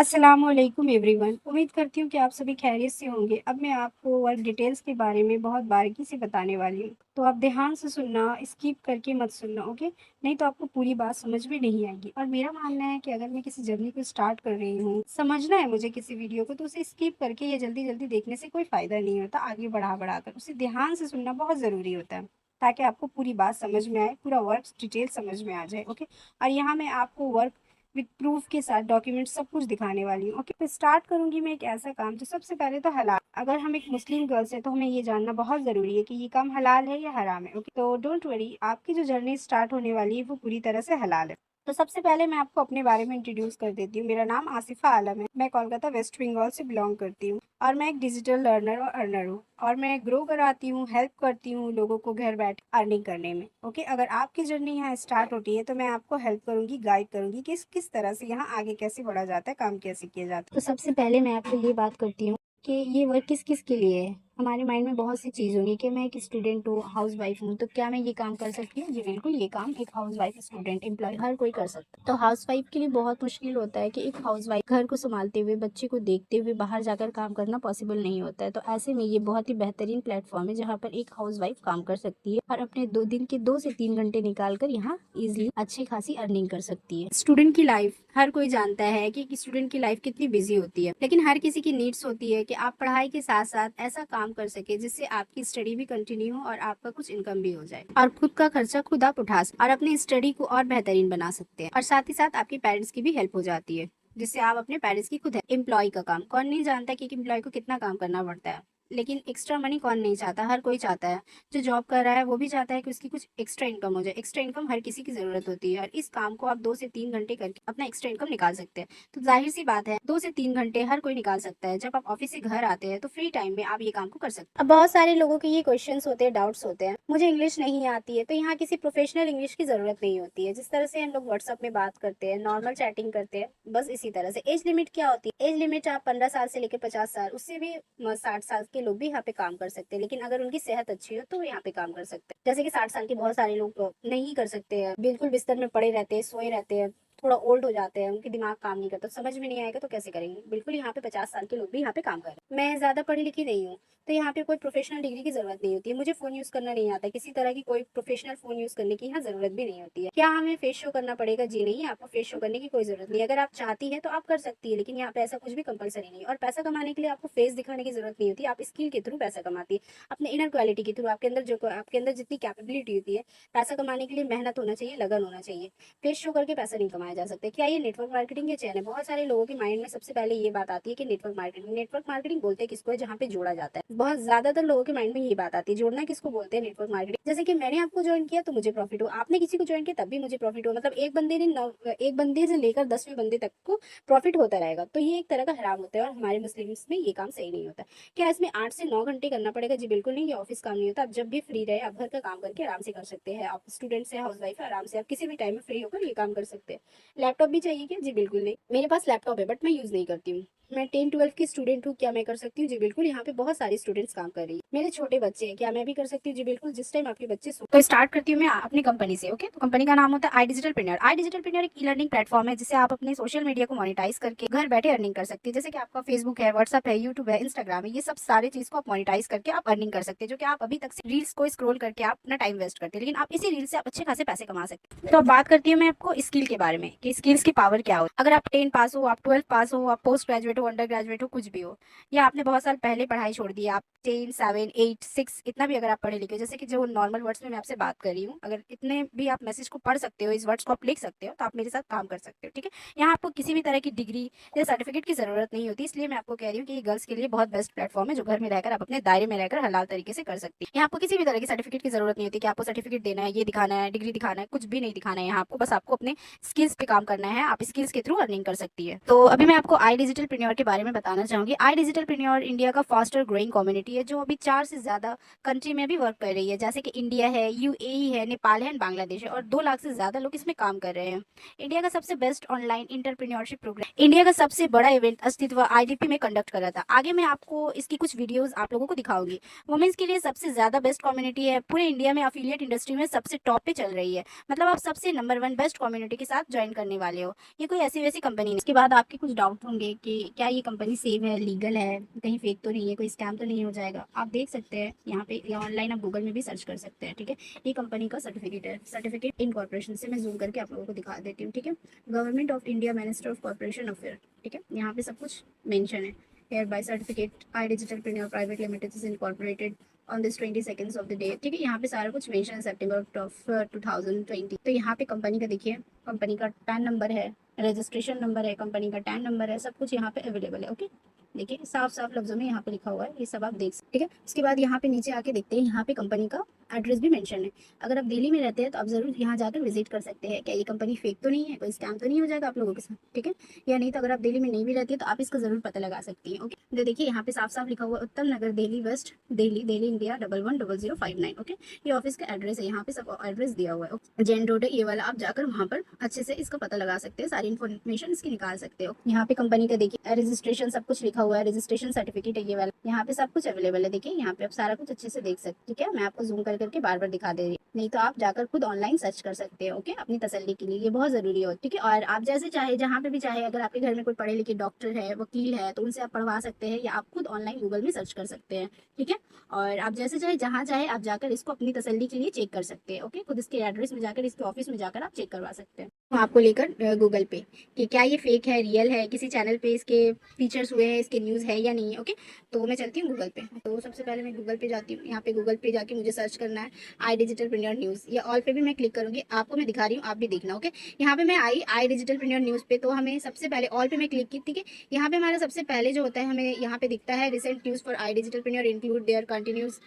अस्सलामुअलैकुम एवरीवन। उम्मीद करती हूँ कि आप सभी खैरियत से होंगे। अब मैं आपको वर्क डिटेल्स के बारे में बहुत बारीकी से बताने वाली हूँ, तो आप ध्यान से सुनना, स्किप करके मत सुनना, ओके? नहीं तो आपको पूरी बात समझ में नहीं आएगी। और मेरा मानना है कि अगर मैं किसी जर्नी को स्टार्ट कर रही हूँ, समझना है मुझे किसी वीडियो को, तो उसे स्किप करके या जल्दी जल्दी देखने से कोई फ़ायदा नहीं होता। आगे बढ़ा कर उसे ध्यान से सुनना बहुत ज़रूरी होता है, ताकि आपको पूरी बात समझ में आए, पूरा वर्क डिटेल समझ में आ जाए, ओके? और यहाँ मैं आपको वर्क विद प्रूफ के साथ डॉक्यूमेंट सब कुछ दिखाने वाली हूँ, ओके? तो स्टार्ट करूंगी मैं एक ऐसा काम, तो सबसे पहले तो हलाल। अगर हम एक मुस्लिम गर्ल्स हैं तो हमें ये जानना बहुत ज़रूरी है कि ये काम हलाल है या हराम है, ओके? तो डोंट वरी, आपकी जो जर्नी स्टार्ट होने वाली है वो पूरी तरह से हलाल है। तो सबसे पहले मैं आपको अपने बारे में इंट्रोड्यूस कर देती हूँ। मेरा नाम आसिफा आलम है। मैं कोलकाता वेस्ट बंगाल से बिलोंग करती हूँ और मैं एक डिजिटल लर्नर और अर्नर हूँ। और मैं ग्रो कराती हूँ, हेल्प करती हूँ लोगों को घर बैठ अर्निंग करने में, ओके? अगर आपकी जर्नी यहाँ स्टार्ट होती है तो मैं आपको हेल्प करूँगी, गाइड करूँगी कि किस तरह से यहाँ आगे कैसे बढ़ा जाता है, काम कैसे किया जाता है। तो सबसे पहले मैं आपको ये बात करती हूँ कि ये वर्क किस किस के लिए है। हमारे माइंड में बहुत सी चीज़ होंगी कि मैं एक स्टूडेंट हूँ, हाउस वाइफ हूँ, तो क्या मैं ये काम कर सकती हूँ? जी बिल्कुल, ये काम एक हाउस वाइफ, स्टूडेंट, एम्प्लॉय हर कोई कर सकता है। तो हाउस वाइफ के लिए बहुत मुश्किल होता है कि एक हाउस वाइफ घर को संभालते हुए, बच्चे को देखते हुए बाहर जाकर काम करना पॉसिबल नहीं होता है। तो ऐसे में ये बहुत ही बेहतरीन प्लेटफॉर्म है जहाँ पर एक हाउस वाइफ काम कर सकती है और अपने 2 दिन के 2 से 3 घंटे निकाल कर यहाँ इजिली अच्छी खासी अर्निंग कर सकती है। स्टूडेंट की लाइफ हर कोई जानता है कि स्टूडेंट की लाइफ कितनी बिजी होती है, लेकिन हर किसी की नीड्स होती है कि आप पढ़ाई के साथ साथ ऐसा काम कर सके जिससे आपकी स्टडी भी कंटिन्यू हो और आपका कुछ इनकम भी हो जाए और खुद का खर्चा खुद आप उठा सकते और अपनी स्टडी को और बेहतरीन बना सकते हैं। और साथ ही साथ आपके पेरेंट्स की भी हेल्प हो जाती है, जिससे आप अपने पेरेंट्स की खुद है। एम्प्लॉय का काम कौन नहीं जानता कि एक एम्प्लॉय को कितना काम करना पड़ता है, लेकिन एक्स्ट्रा मनी कौन नहीं चाहता? हर कोई चाहता है। जो जॉब कर रहा है वो भी चाहता है कि उसकी कुछ एक्स्ट्रा इनकम हो जाए। एक्स्ट्रा इनकम हर किसी की जरूरत होती है और इस काम को आप 2 से 3 घंटे करके अपना एक्स्ट्रा इनकम निकाल सकते हैं। तो जाहिर सी बात है, 2 से 3 घंटे हर कोई निकाल सकता है। जब आप ऑफिस से घर आते हैं तो फ्री टाइम में आप ये काम को कर सकते हैं। अब बहुत सारे लोगों के ये क्वेश्चंस होते हैं, डाउट्स होते हैं, मुझे इंग्लिश नहीं आती है। तो यहाँ किसी प्रोफेशनल इंग्लिश की जरूरत नहीं होती है। जिस तरह से हम लोग व्हाट्सअप में बात करते हैं, नॉर्मल चैटिंग करते हैं, बस इसी तरह से। एज लिमिट क्या होती है? एज लिमिट आप 15 साल से लेकर 50 साल, उससे भी 60 साल के लोग भी यहाँ पे काम कर सकते हैं, लेकिन अगर उनकी सेहत अच्छी हो तो वो यहाँ पे काम कर सकते हैं। जैसे कि 60 साल के बहुत सारे लोग नहीं कर सकते हैं, बिल्कुल बिस्तर में पड़े रहते हैं, सोए रहते हैं, थोड़ा ओल्ड हो जाते हैं, उनके दिमाग काम नहीं करता, समझ में नहीं आएगा तो कैसे करेंगे? बिल्कुल यहाँ पे 50 साल के लोग भी यहाँ पे काम कर रहे हैं। मैं ज्यादा पढ़ी लिखी नहीं हूँ, तो यहाँ पे कोई प्रोफेशनल डिग्री की जरूरत नहीं होती है। मुझे फोन यूज करना नहीं आता, किसी तरह की कोई प्रोफेशनल फोन यूज करने की यहाँ जरूरत भी नहीं होती है। क्या हमें फेस शो करना पड़ेगा? जी नहीं, आपको फेस शो करने की कोई जरूरत नहीं है। अगर आप चाहती है तो आप कर सकती है, लेकिन यहाँ पे ऐसा कुछ भी कंपलसरी नहीं है। और पैसा कमाने के लिए आपको फेस दिखाने की जरूरत नहीं होती, आप स्किल के थ्रू पैसा कमाती है, अपने इनर क्वालिटी के थ्रू। आपके अंदर जितनी कैपेबिलिटी होती है, पैसा कमाने के लिए मेहनत होना चाहिए, लगन होना चाहिए। फेस शो करके पैसा नहीं कमाया जा सकता। क्या ये नेटवर्क मार्केटिंग के चैन है? बहुत सारे लोगों के माइंड में सबसे पहले ये बात आती है कि नेटवर्क मार्केटिंग बोलते हैं किसको है? जहाँ पे जोड़ा जाता है। बहुत ज्यादातर लोगों के माइंड में ये बात आती है, जोड़ना किसको बोलते हैं? Network marketing. जैसे कि मैंने आपको ज्वाइन किया तो मुझे प्रॉफिट हो, आपने किसी को ज्वाइन किया तब भी मुझे प्रॉफिट हो। मतलब एक बंदे से लेकर 10वें बंदे तक को प्रॉफिट होता रहेगा, तो ये एक तरह का हराम होता है और हमारे मुस्लिम्स में ये काम सही नहीं होता। क्या इसमें 8 से 9 घंटे करना पड़ेगा? जी बिल्कुल नहीं, ये ऑफिस काम नहीं होता। आप जब भी फ्री रहे आप घर का काम करके आराम से कर सकते हैं। आप स्टूडेंट से हाउस वाइफ है, आराम से आप किसी भी टाइम में फ्री होकर ये काम कर सकते हैं। लैपटॉप भी चाहिए क्या? जी बिल्कुल नहीं, मेरे पास लैपटॉप है बट मैं यूज नहीं करती हूँ। मैं 10-12 की स्टूडेंट हूँ, क्या मैं कर सकती हूँ? जी बिल्कुल, यहाँ पे बहुत सारे स्टूडेंट्स काम कर रही है। मेरे छोटे बच्चे हैं, क्या मैं भी कर सकती हूँ? जी बिल्कुल, जिस टाइम आपके बच्चे तो स्टार्ट करती हूँ मैं अपनी कंपनी से, ओके? तो कंपनी का नाम होता है आई डिजिटल प्रीनियर। आई डिजिटल प्रीनियर एक ई लर्निंग प्लेटफॉर्म है जिससे आप अपने सोशल मीडिया को मोनेटाइज करके घर बैठे अर्निंग कर सकते हैं। जैसे कि आपका फेसबुक है, व्हाट्सअप है, यूट्यूब है, इंस्टाग्राम है, ये सब सारे चीज को आप मोनेटाइज करके आप अर्निंग कर सकते हैं। जो कि आप अभी तक से रील्स को स्क्रॉल करके आप अपना टाइम वेस्ट करते हैं, लेकिन आप इसी रील से आप अच्छे खासे पैसे कमा सकते हैं। तो अब बात करती हूँ मैं आपको स्किल के बारे में कि स्किल्स की पावर क्या हो। अगर आप 10 पास हो, आप 12 पास हो, आप पोस्ट ग्रेजुएट हो, अंडर ग्रेजुएट हो, कुछ भी हो, या आपने बहुत साल पहले पढ़ाई छोड़ दी, आप 10, 7, 8, 6 इतना भी अगर आप पढ़े लिखे हो, जैसे कि जो नॉर्मल वर्ड्स में मैं आपसे बात कर रही हूँ, अगर इतने भी आप मैसेज को पढ़ सकते हो, इस वर्ड्स को आप लिख सकते हो, तो आप मेरे साथ काम कर सकते हो, ठीक है? यहाँ आपको किसी भी तरह की डिग्री या सर्टिफिकेट की जरूरत नहीं होती, इसलिए मैं आपको कह रही हूँ कि ये गर्ल्स के लिए बहुत बेस्ट प्लेटफॉर्म है जो घर में रहकर आप अपने दायरे में रहकर हलाल तरीके से कर सकती है। यहाँ आपको किसी भी तरह की सर्टिफिकेट की जरूरत नहीं होती कि आपको सर्टिफिकेट देना है, ये दिखाना है, डिग्री दिखाना है, कुछ भी नहीं दिखाना है। यहाँ आपको बस आपको अपने स्किल्स पे काम करना है, आप स्किल्स के थ्रू अर्निंग कर सकती है। तो अभी मैं आपको आई डिजिटल प्रेन्योर के बारे में बताना चाहूँगी। आई डिजिटल प्रेन्योर इंडिया का फास्टर ग्रोइंग कम्युनिटी है, जो अभी 4 से ज़्यादा कंट्री में भी वर्क कर रही है, जैसे कि इंडिया है, यूएई है, नेपाल है एंड बांग्लादेश है, और 2 लाख से ज़्यादा लोग इसमें काम कर रहे हैं। इंडिया का सबसे best online entrepreneurship program, India का सबसे बड़ा इवेंट अस्तित्व आईडीपी में कंडक्ट कर रहा था। आगे मैं आपको इसकी कुछ वीडियोज़ आप लोगों को दिखाऊंगी। वुमेन्स के लिए सबसे ज़्यादा बेस्ट कम्युनिटी है, पूरे इंडिया में अफिलिएट इंडस्ट्री में सबसे टॉप पे चल रही है, मतलब आप सबसे नंबर 1 बेस्ट कम्युनिटी के साथ ज्वाइन करने वाले हो। ये कोई ऐसी वैसी कंपनी नहीं। इसके बाद आपके कुछ डाउट होंगे कि क्या ये कंपनी सेफ है, लीगल है, कहीं फेक तो नहीं है, कोई स्कैम तो नहीं हो जाएगा। आप देख सकते हैं यहाँ पे, या ऑनलाइन आप गूगल में भी सर्च कर सकते हैं, ठीक है। ये कंपनी का सर्टिफिकेट है, सर्टिफिकेट इन कॉर्पोरेशन से मैं जूम करके आप लोगों को दिखा देती हूँ, ठीक है। Government of India, minister of corporation affair, ठीक है। यहाँ पे सब कुछ मेंशन है। Hereby certificate I digitalpreneur private limited is incorporated on this 22 of the day, ठीक है। यहाँ पे सारा कुछ मेंशन है, सितंबर ऑफ 2020। तो यहाँ पे कंपनी का देखिए, कंपनी का टैन नंबर है, रजिस्ट्रेशन नंबर है, कंपनी का टैन नंबर है, सब कुछ यहाँ पे अवेलेबल है। ओके, देखिए साफ साफ लफ्जों में यहाँ पे लिखा हुआ है, ये सब आप देख सकते, ठीक है। उसके बाद यहाँ पे नीचे आके देखते हैं, यहाँ पे कंपनी का एड्रेस भी मेंशन है। अगर आप दिल्ली में रहते हैं तो आप जरूर यहाँ जाकर विजिट कर सकते हैं। क्या ये कंपनी फेक तो नहीं है, कोई स्कैम तो नहीं हो जाएगा आप लोगों के साथ, ठीक है। या नहीं तो अगर आप दिल्ली में नहीं भी रहती है तो आप इसका जरूर पता लगा सकती हैं। ओके, तो देखिए यहाँ पे साफ साफ लिखा हुआ Uttam Nagar, Delhi west, Delhi, Delhi India 110059। Okay, ये ऑफिस का एड्रेस है, यहाँ पे सब एड्रेस दिया हुआ है। जैन रोड है ये वाला, आप जाकर वहाँ पर अच्छे से इसका पता लगा सकते हैं, सारी इन्फॉर्मेशन इसकी निकाल सकते हो। यहाँ पे कंपनी का देखिए रजिस्ट्रेशन सब कुछ लिखा हुआ है, रजिस्ट्रेशन सर्टिफिकेट है ये वाला, यहाँ पे सब कुछ अवेलेबल है। देखिए यहाँ पे आप सारा कुछ अच्छे से देख सकते, ठीक है। मैं आपको जूम कर करके बार बार दिखा दे रही हूँ, नहीं तो आप जाकर खुद ऑनलाइन सर्च कर सकते हो, ओके, अपनी तसल्ली के लिए, ये बहुत जरूरी है, ठीक है। और आप जैसे चाहे, जहाँ पे भी चाहे, अगर आपके घर में कोई पढ़े लिखे डॉक्टर है, वकील है, तो उनसे आप पढ़वा सकते हैं, या आप खुद ऑनलाइन गूगल में सर्च कर सकते हैं, ठीक है। और आप जैसे चाहे, जहाँ चाहे आप जाकर इसको अपनी तसल्ली के लिए चेक कर सकते हैं, ओके। खुद इसके एड्रेस में जाकर, इसके ऑफिस में जाकर आप चेक करवा सकते हैं आपको लेकर गूगल पे, कि क्या ये फेक है, रियल है, किसी चैनल पे इसके फीचर्स हुए हैं, इसके न्यूज़ है या नहीं है, ओके। तो मैं चलती हूँ गूगल पे। तो सबसे पहले मैं गूगल पे जाती हूँ। यहाँ पे गूगल पे जाके मुझे सर्च करना है आई डिजिटल प्रेन्योर न्यूज़, या ऑल पे भी मैं क्लिक करूँगी, आपको मैं दिखा रही हूँ, आप भी देखना, ओके। यहाँ पे मैं आई डिजिटल प्रेन्योर न्यूज़ पे, तो हमें सबसे पहले ऑल पे मैं क्लिक की, ठीक है। यहाँ पे हमारा सबसे पहले जो होता है, हमें यहाँ पे दिखता है recent news for I digitalpreneur include their continuous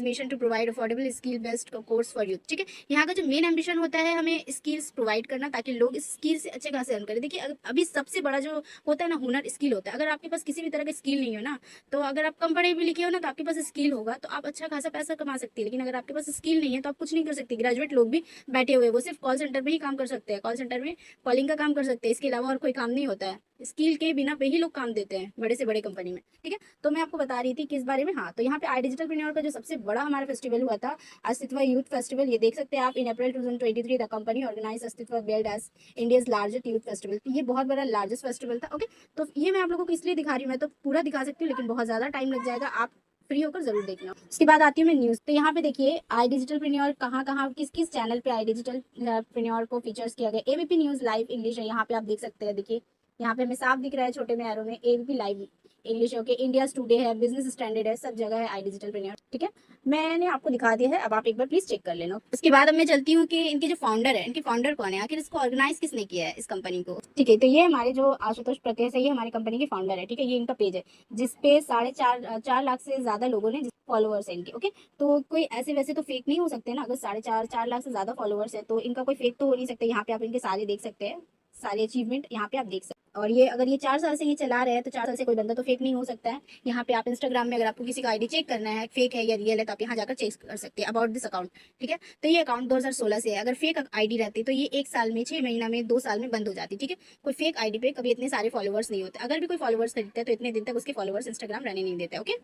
mission to provide affordable skill based course for youth, ठीक है। यहाँ का जो मेन एम्बिशन होता है, हमें स्किल्स प्रोवाइड करना, ताकि लोग इस स्किल से अच्छे खासे अर्न करें। देखिए अभी सबसे बड़ा जो होता है ना, हुनर, स्किल होता है। अगर आपके पास किसी भी तरह का स्किल नहीं हो ना, तो अगर आप कम पढ़े भी लिखे हो ना, तो आपके पास स्किल होगा तो आप अच्छा खासा पैसा कमा सकते हैं। लेकिन अगर आपके पास स्किल नहीं है तो आप कुछ नहीं कर सकते। ग्रेजुएट लोग भी बैठे हुए, वो सिर्फ कॉल सेंटर में ही काम कर सकते हैं, कॉल सेंटर में कॉलिंग का काम कर सकते हैं, इसके अलावा और कोई काम नहीं होता है। स्किल के बिना पे ही लोग काम देते हैं बड़े से बड़े कंपनी में, ठीक है। तो मैं आपको बता रही थी किस बारे में, हाँ, तो यहाँ पे आई डिजिटल प्रेन्योर का जो सबसे बड़ा हमारा फेस्टिवल हुआ था, अस्तित्व यूथ फेस्टिवल, ये देख सकते हैं आप। In April 2023 the company organise Astitva build as India's largest youth festival. ये बहुत बड़ा लार्जेस्ट फेस्टिवल था, ओके। तो ये मैं आप लोगों को इसलिए दिखा रही हूँ, मैं तो पूरा दिखा सकती हूँ लेकिन बहुत ज्यादा टाइम लग जाएगा, आप फ्री होकर जरूर देखना। उसके बाद आती हूँ मैं न्यूज़। तो यहाँ पे देखिए आई डिजिटल प्रेन्योर कहाँ कहाँ, किस किस चैनल पे आई डिजिटल प्रेन्योर को फीचर्स किया गया। एबीपी न्यूज़ लाइव इंग्लिश है, यहाँ पे आप देख सकते हैं। देखिए यहाँ पे हमें साफ दिख रहा है छोटे में एरो में, ABP live English, okay. India today है, बिजनेस स्टैंडर्ड है, सब जगह है आई डिजिटल प्रेन्योर, ठीक है। मैंने आपको दिखा दिया है, अब आप एक बार प्लीज चेक कर लेना। उसके बाद अब मैं चलती हूँ कि इनके जो फाउंडर है, इनके फाउंडर कौन है, आखिर इसको ऑर्गेनाइज किसने किया है, इस कंपनी को, ठीक है। तो ये हमारे जो आशुतोष प्रकेश है, ये हमारी कंपनी के फाउंडर है, ठीक है। ये इनका पेज है जिसपे 4.5 लाख से ज्यादा लोगों ने फॉलोअर्स है इनके, ओके। तो कोई ऐसे वैसे तो फेक नहीं हो सकते ना, अगर 4.5 लाख से ज्यादा फॉलोअर्स है तो इनका कोई फेक तो हो नहीं सकता। यहाँ पे आप इनके सारे देख सकते हैं, सारे अचीवमेंट यहाँ पे आप देख सकते हैं। और ये अगर ये 4 साल से ये चला रहे हैं तो 4 साल से कोई बंदा तो फेक नहीं हो सकता है। यहाँ पे आप इंस्टाग्राम में अगर आपको किसी का आईडी चेक करना है फेक है या रियल है, तो आप यहाँ जाकर चेक कर सकते हैं अबाउट दिस अकाउंट, ठीक है। तो ये अकाउंट 2016 से है। अगर फेक आईडी रहती तो ये 1 साल में, 6 महीना में, 2 साल में बंद हो जाती, ठीक है। कोई फेक आईडी पे कभी इतने सारे फॉलोअर्स नहीं होते। अगर भी कोई फॉलोअर्स खरीदता है तो इतने दिन तक उसके फॉलोअर्स इंस्टाग्राम रहने नहीं देता, ओके।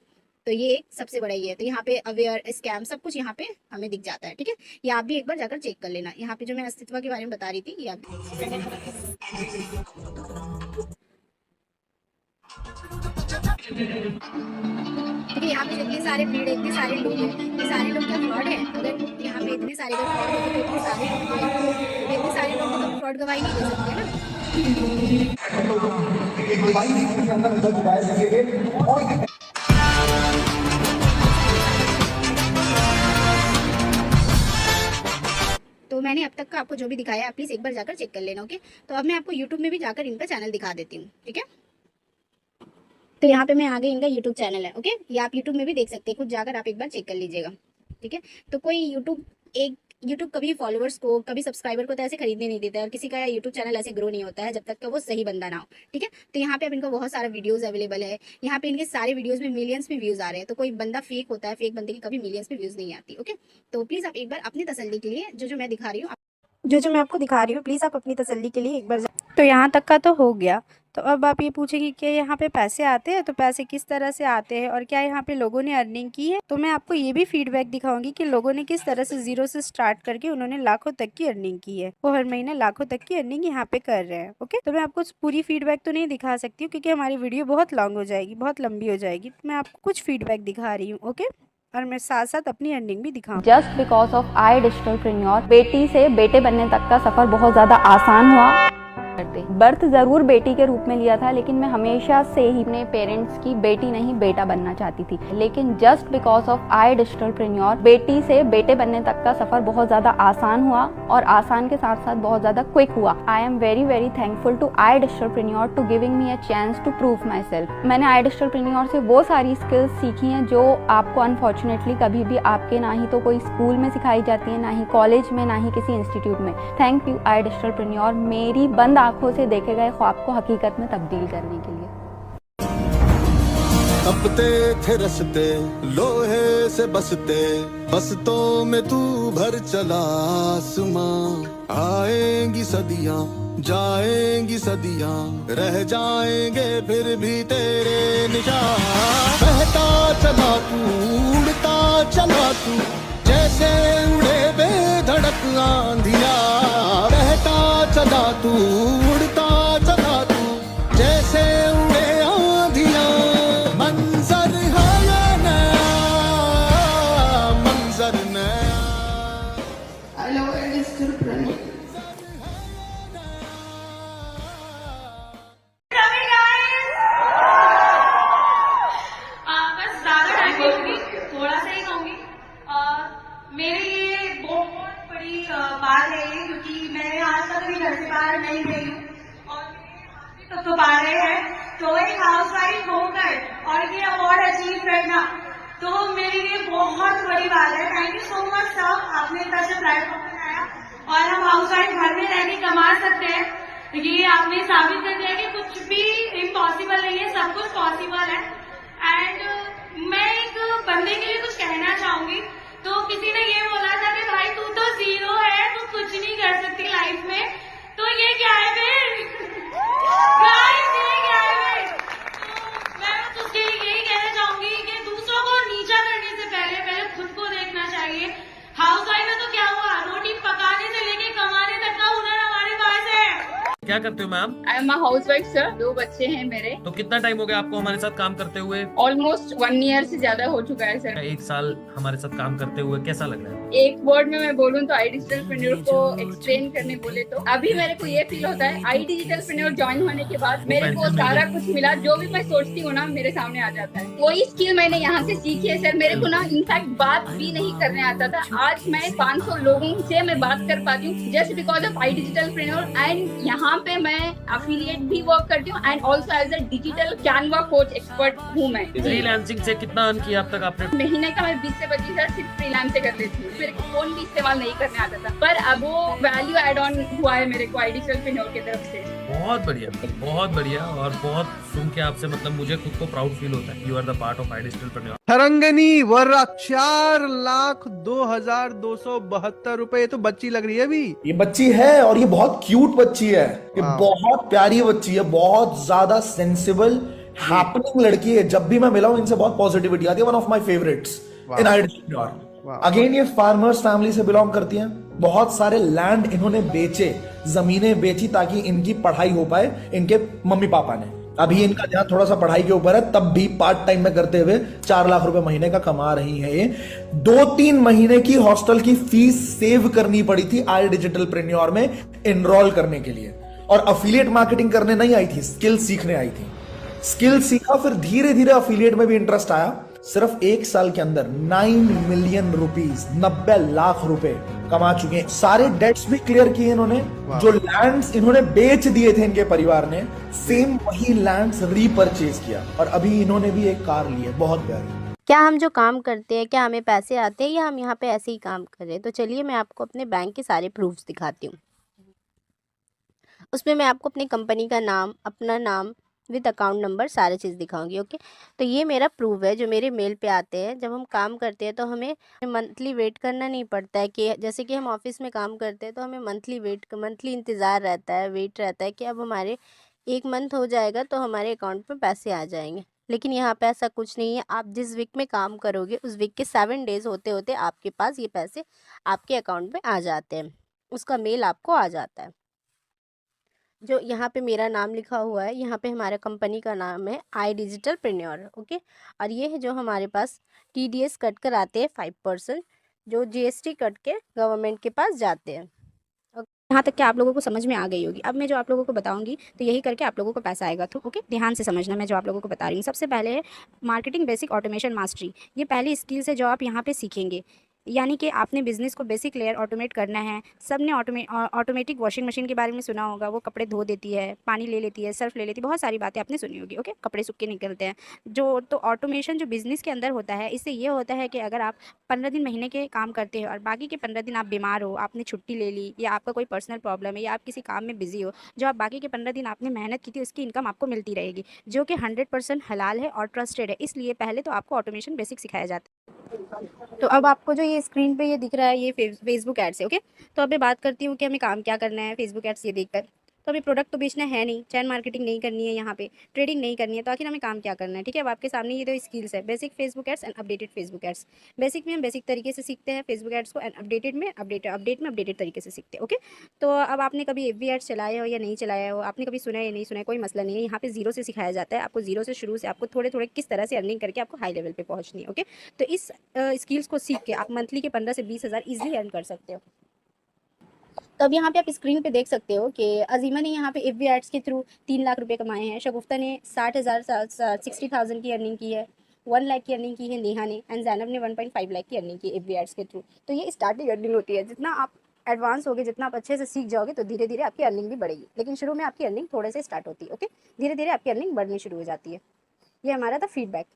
तो ये एक सबसे बड़ा ये है। तो यहाँ पे अवेयर, स्कैम, सब कुछ यहाँ पे हमें दिख जाता है, ठीक है। ये आप भी एक बार जाकर चेक कर लेना। यहाँ पे जो मैं अस्तित्व के बारे में बता रही थी, ये आप ठीक है। यहाँ पे इतने सारे भीड़ है, इतने सारे लोग हैं, ये सारे लोग क्या फ्रॉड है? अगर यहाँ पे इतने सारे लोग फ्रॉड होते तो इतने सारे लोग जो हैं, इतने सारे लोग तो फ्रॉड गवाही नहीं दे सकते ना। तो मैंने अब तक का आपको जो भी दिखाया है, आप प्लीज एक बार जाकर चेक कर लेना, ओके। तो अब मैं आपको यूट्यूब में भी जाकर इनका चैनल दिखा देती हूँ, ठीक है। तो यहाँ पे मैं आगे, इनका यूट्यूब चैनल है, ओके। ये आप यूट्यूब में भी देख सकते हैं, खुद जाकर आप एक बार चेक कर लीजिएगा, ठीक है। तो कोई यूट्यूब एक यूट्यूब कभी फॉलोअर्स को, कभी सब्सक्राइबर को तो ऐसे खरीदने नहीं देता है, और किसी का यूट्यूब चैनल ऐसे ग्रो नहीं होता है जब तक कि वो सही बंदा ना हो, ठीक है। तो यहाँ पे अब इनको बहुत सारा वीडियोस अवेलेबल है, यहाँ पे इनके सारे वीडियोस में मिलियंस में व्यूज आ रहे हैं। तो कोई बंदा फेक होता है, फेक बंदे की कभी मिलियंस में व्यूज नहीं आती, ओके। तो प्लीज आप एक बार अपनी तसल्ली के लिए जो मैं दिखा रही हूँ, जो मैं आपको दिखा रही हूँ, प्लीज़ आप अपनी तसल्ली के लिए एक बार तो यहाँ तक का तो हो गया। तो अब आप ये पूछेंगे कि यहाँ पे पैसे आते हैं, तो पैसे किस तरह से आते हैं और क्या यहाँ पे लोगों ने अर्निंग की है। तो मैं आपको ये भी फीडबैक दिखाऊंगी कि लोगों ने किस तरह से जीरो से स्टार्ट करके उन्होंने लाखों तक की अर्निंग की है। वो हर महीने लाखों तक की अर्निंग यहाँ पे कर रहे हैं, ओके। तो मैं आपको पूरी फीडबैक तो नहीं दिखा सकती हूँ क्योंकि हमारी वीडियो बहुत लॉन्ग हो जाएगी, बहुत लंबी हो जाएगी। मैं आपको कुछ फीडबैक दिखा रही हूँ, ओके, और मैं साथ साथ अपनी अर्निंग भी दिखाऊँ। जस्ट बिकॉज ऑफ आई डिजिटलप्रेन्योर बेटी से बेटे बनने तक का सफर बहुत ज्यादा आसान हुआ। बर्थ जरूर बेटी के रूप में लिया था, लेकिन मैं हमेशा से ही अपने पेरेंट्स की बेटी नहीं बेटा बनना चाहती थी। लेकिन जस्ट बिकॉज ऑफ आई डिजिटलप्रेन्योर बेटी से बेटे बनने तक का सफर बहुत ज्यादा आसान हुआ, और आसान के साथ साथ बहुत ज्यादा क्विक हुआ। I am very very thankful to I digitalpreneur to giving me a chance to prove myself. मैंने आई डिजिटलप्रेन्योर से वो सारी स्किल्स सीखी हैं जो आपको अनफॉर्चुनेटली कभी भी आपके ना ही तो कोई स्कूल में सिखाई जाती है, ना ही कॉलेज में, ना ही किसी इंस्टीट्यूट में। थैंक यू आई डिजिटलप्रेन्योर, मेरी बंद आंखों से देखे गए ख्वाब को हकीकत में तब्दील करने के लिए। तपते थे रस्ते लोहे से बसते, बसतों में तू भर चला आसमां। आएंगी सदियां जाएंगी सदियां, रह जाएंगे फिर भी तेरे निशान। बहता चला तू उड़ता चला तू, जैसे उड़े बेधड़क आंधिया। बहता चला तू उड़ता चला तू, जैसे उड़े आंधिया। मंजर है ये नया, मंजर नया। हेलो डिजिटलप्रेन्योर। बस ज्यादा टाइम नहीं लूंगी, थोड़ा सा ही कहूंगी। मेरे लिए बहुत बड़ी बात है ये, क्योंकि मैंने आज तक भी घर से बाहर नहीं गई हूँ, और मेरे तक तो पा रहे हैं। तो एक हाउसवाइफ होकर और ये अवार्ड अचीव करना तो मेरे लिए बहुत बड़ी बात है। Thank you so much sir, आपने इतना अच्छा प्लेटफॉर्म बनाया, और हम हाउसवाइफ घर में रह के कमा सकते हैं। ये आपने साबित कर दिया कि कुछ भी इम्पॉसिबल नहीं है, सब कुछ पॉसिबल है। एंड मैं एक बंदे के लिए कुछ कहना चाहूंगी। तो किसी ने ये बोला था कि भाई तू तो जीरो है, तू कुछ नहीं कर सकती लाइफ में, तो ये क्या है फिर? गाइस ये क्या है फिर? तो मैं बस उसके लिए यही कहना चाहूंगी कि दूसरों को नीचा करने से पहले खुद को देखना चाहिए। हाउस वाइफ में तो क्या हुआ, रोटी पकाने से लेके कमाने तक का हुनर हमारे पास है। क्या करते हो ma'am? I am a housewife sir, 2 बच्चे हैं मेरे। तो कितना टाइम हो गया आपको हमारे साथ काम करते हुए? ऑलमोस्ट 1 ईयर से ज्यादा हो चुका है सर। 1 साल हमारे साथ काम करते हुए कैसा लग रहा है? एक वर्ड में मैं बोलूं तो आई डिजिटलप्रेन्योर को एक्सप्लेन करने बोले तो अभी मेरे को ये फील होता है आई डिजिटलप्रेन्योर ज्वाइन होने के बाद मेरे को सारा कुछ मिला, जो भी मैं सोचती हूँ ना मेरे सामने आ जाता है। वही स्किल मैंने यहाँ से सीखी है सर। मेरे को ना इनफैक्ट बात भी नहीं करने आता था, आज मैं 500 लोगों से मैं बात कर पाती हूँ just because of I digitalpreneur. And यहाँ पे मैं एफिलिएट भी वर्क करती हूँ and also as a digital Canva coach expert हूँ मैं। फ्रीलांसिंग से कितना अर्न किया अब तक आपने? महीने का मैं 20 से 25 हजार सिर्फ फ्रीलांस से कर लेती हूँ। मेरे को फोन भी इस्तेमाल नहीं करने आता था, पर अब वो वैल्यू एड ऑन हुआ है मेरे को आई डिजिटलप्रेन्योर की तरफ से। बहुत बढ़िया, बहुत बढ़िया, और बहुत सुन के आपसे मतलब मुझे खुद को प्राउड फील होता है। You are the part of I digitalpreneur. Tarangini Varra 4,02,272 रुपए। ये तो बच्ची लग रही है अभी। ये बच्ची है और ये बहुत क्यूट बच्ची है, ये बहुत प्यारी बच्ची है, बहुत ज्यादा सेंसिबल हैपनिंग लड़की है। जब भी मैं मिला हूं इनसे बहुत पॉजिटिविटी आती है। One of my favourites in I digitalpreneur. Again ये फार्मर्स फैमिली से बिलोंग करती हैं। बहुत सारे लैंड इन्होंने बेचे, जमीनें बेची ताकि इनकी पढ़ाई हो पाए इनके मम्मी पापा ने। अभी इनका ध्यान थोड़ा सा पढ़ाई के ऊपर है, तब भी पार्ट टाइम में करते हुए 4 लाख रुपए महीने का कमा रही है। ये 2-3 महीने की हॉस्टल की फीस सेव करनी पड़ी थी आई डिजिटलप्रेन्योर में एनरोल करने के लिए, और अफिलिएट मार्केटिंग करने नहीं आई थी, स्किल सीखने आई थी। स्किल सीखा, फिर धीरे धीरे अफिलिएट में भी इंटरेस्ट आया। सिर्फ 1 साल के अंदर 9 मिलियन रुपीस, 90 लाख रुपए कमा चुके हैं। सारे डेट्स भी क्लियर किए इन्होंने। जो लैंड्स इन्होंने बेच दिए थे इनके परिवार ने, सेम वही लैंड्स रीपरचेज किया, और अभी इन्होंने भी एक कार ली है बहुत प्यारी। क्या हम जो काम करते हैं, क्या हमें पैसे आते हैं या हम यहाँ पे ऐसे ही काम कर रहे हैं। तो चलिए मैं आपको अपने बैंक के सारे प्रूफ्स दिखाती हूँ। उसमें मैं आपको अपनी कंपनी का नाम, अपना नाम विद अकाउंट नंबर सारी चीज़ दिखाऊंगी। ओके, तो ये मेरा प्रूफ है जो मेरे मेल पे आते हैं। जब हम काम करते हैं तो हमें मंथली वेट करना नहीं पड़ता है कि जैसे कि हम ऑफिस में काम करते हैं तो हमें मंथली इंतज़ार रहता है, वेट रहता है कि अब हमारे 1 मंथ हो जाएगा तो हमारे अकाउंट में पैसे आ जाएंगे। लेकिन यहाँ पे ऐसा कुछ नहीं है। आप जिस वीक में काम करोगे उस वीक के 7 डेज़ होते होते आपके पास ये पैसे आपके अकाउंट में आ जाते हैं, उसका मेल आपको आ जाता है। जो यहाँ पे मेरा नाम लिखा हुआ है, यहाँ पे हमारा कंपनी का नाम है आई डिजिटल प्रेन्योर। ओके, और ये है जो हमारे पास TDS कट कर आते हैं 5%, जो GST कट के गवर्नमेंट के पास जाते हैं। यहाँ तक कि आप लोगों को समझ में आ गई होगी। अब मैं जो आप लोगों को बताऊंगी तो यही करके आप लोगों को पैसा आएगा। तो ओके, ध्यान से समझना मैं जो आप लोगों को बता रही हूँ। सबसे पहले है मार्केटिंग बेसिक ऑटोमेशन मास्टरी। ये पहली स्किल्स है जो आप यहाँ पे सीखेंगे। यानी कि आपने बिजनेस को बेसिक लेयर ऑटोमेट करना है। सब ने ऑटोमेटिक वॉशिंग मशीन के बारे में सुना होगा, वो कपड़े धो देती है, पानी ले लेती है, सर्फ ले लेती है, बहुत सारी बातें आपने सुनी होगी। ओके, कपड़े सूखे निकलते हैं जो, तो ऑटोमेशन जो बिज़नेस के अंदर होता है, इससे ये होता है कि अगर आप 15 दिन महीने के काम करते हो और बाकी के 15 दिन आप बीमार हो, आपने छुट्टी ले ली या आपका कोई पर्सनल प्रॉब्लम है या आप किसी काम में बिजी हो, जो आप बाकी के 15 दिन आपने मेहनत की थी उसकी इनकम आपको मिलती रहेगी, जो कि 100% हलाल है और ट्रस्टेड है। इसलिए पहले तो आपको ऑटोमेशन बेसिक सिखाया जाता है। तो अब आपको जो ये स्क्रीन पे ये दिख रहा है ये फेसबुक एड्स है। ओके, तो अब मैं बात करती हूँ कि हमें काम क्या करना है फेसबुक एड्स ये देखकर। तो अभी प्रोडक्ट तो बेचना है नहीं, चैन मार्केटिंग नहीं करनी है, यहाँ पे ट्रेडिंग नहीं करनी है, तो आखिर हमें काम क्या करना है। ठीक है, अब आपके सामने ये दो स्किल्स है, basic Facebook ads and updated Facebook ads. Basic में हम बेसिक तरीके से सीखते हैं फेसबुक एड्स को, एंड अपडेटेड में अपडेटेड तरीके से सीखते हैं। ओके, तो अब आपने कभी FB एड्स चलाए हो या नहीं चलाया हो, आपने कभी सुना है या नहीं सुना है, कोई मसला नहीं है। यहाँ पे जीरो से सिखाया जाता है आपको, जीरो से शुरू से आपको थोड़े थोड़े किस तरह से अर्निंग करके आपको हाई लेवल पे पहुँचनी है। ओके, तो इस स्किल्स को सीख के आप मंथली के 15 से 20 हज़ार ईजिली अर्न कर सकते हो। तो अब यहाँ पे आप स्क्रीन पे देख सकते हो कि अजीमा ने यहाँ पे FB एड्स के थ्रू 3 लाख रुपए कमाए हैं, शगुफ्ता ने 60,000 की अर्निंग की है, 1 लाख की अर्निंग की है नेहा ने, एंड जैनब ने 1.5 लाख की अर्निंग की FB एड्स के थ्रू। तो ये स्टार्टिंग अर्निंग होती है। जितना आप एडवांस होगे, जितना आप अच्छे से सीख जाओगे तो धीरे धीरे आपकी अर्निंग भी बढ़ेगी, लेकिन शुरू में आपकी अर्निंग थोड़े से स्टार्ट होती है। ओके, धीरे धीरे आपकी अर्निंग बढ़नी शुरू हो जाती है। ये हमारा था फीडबैक।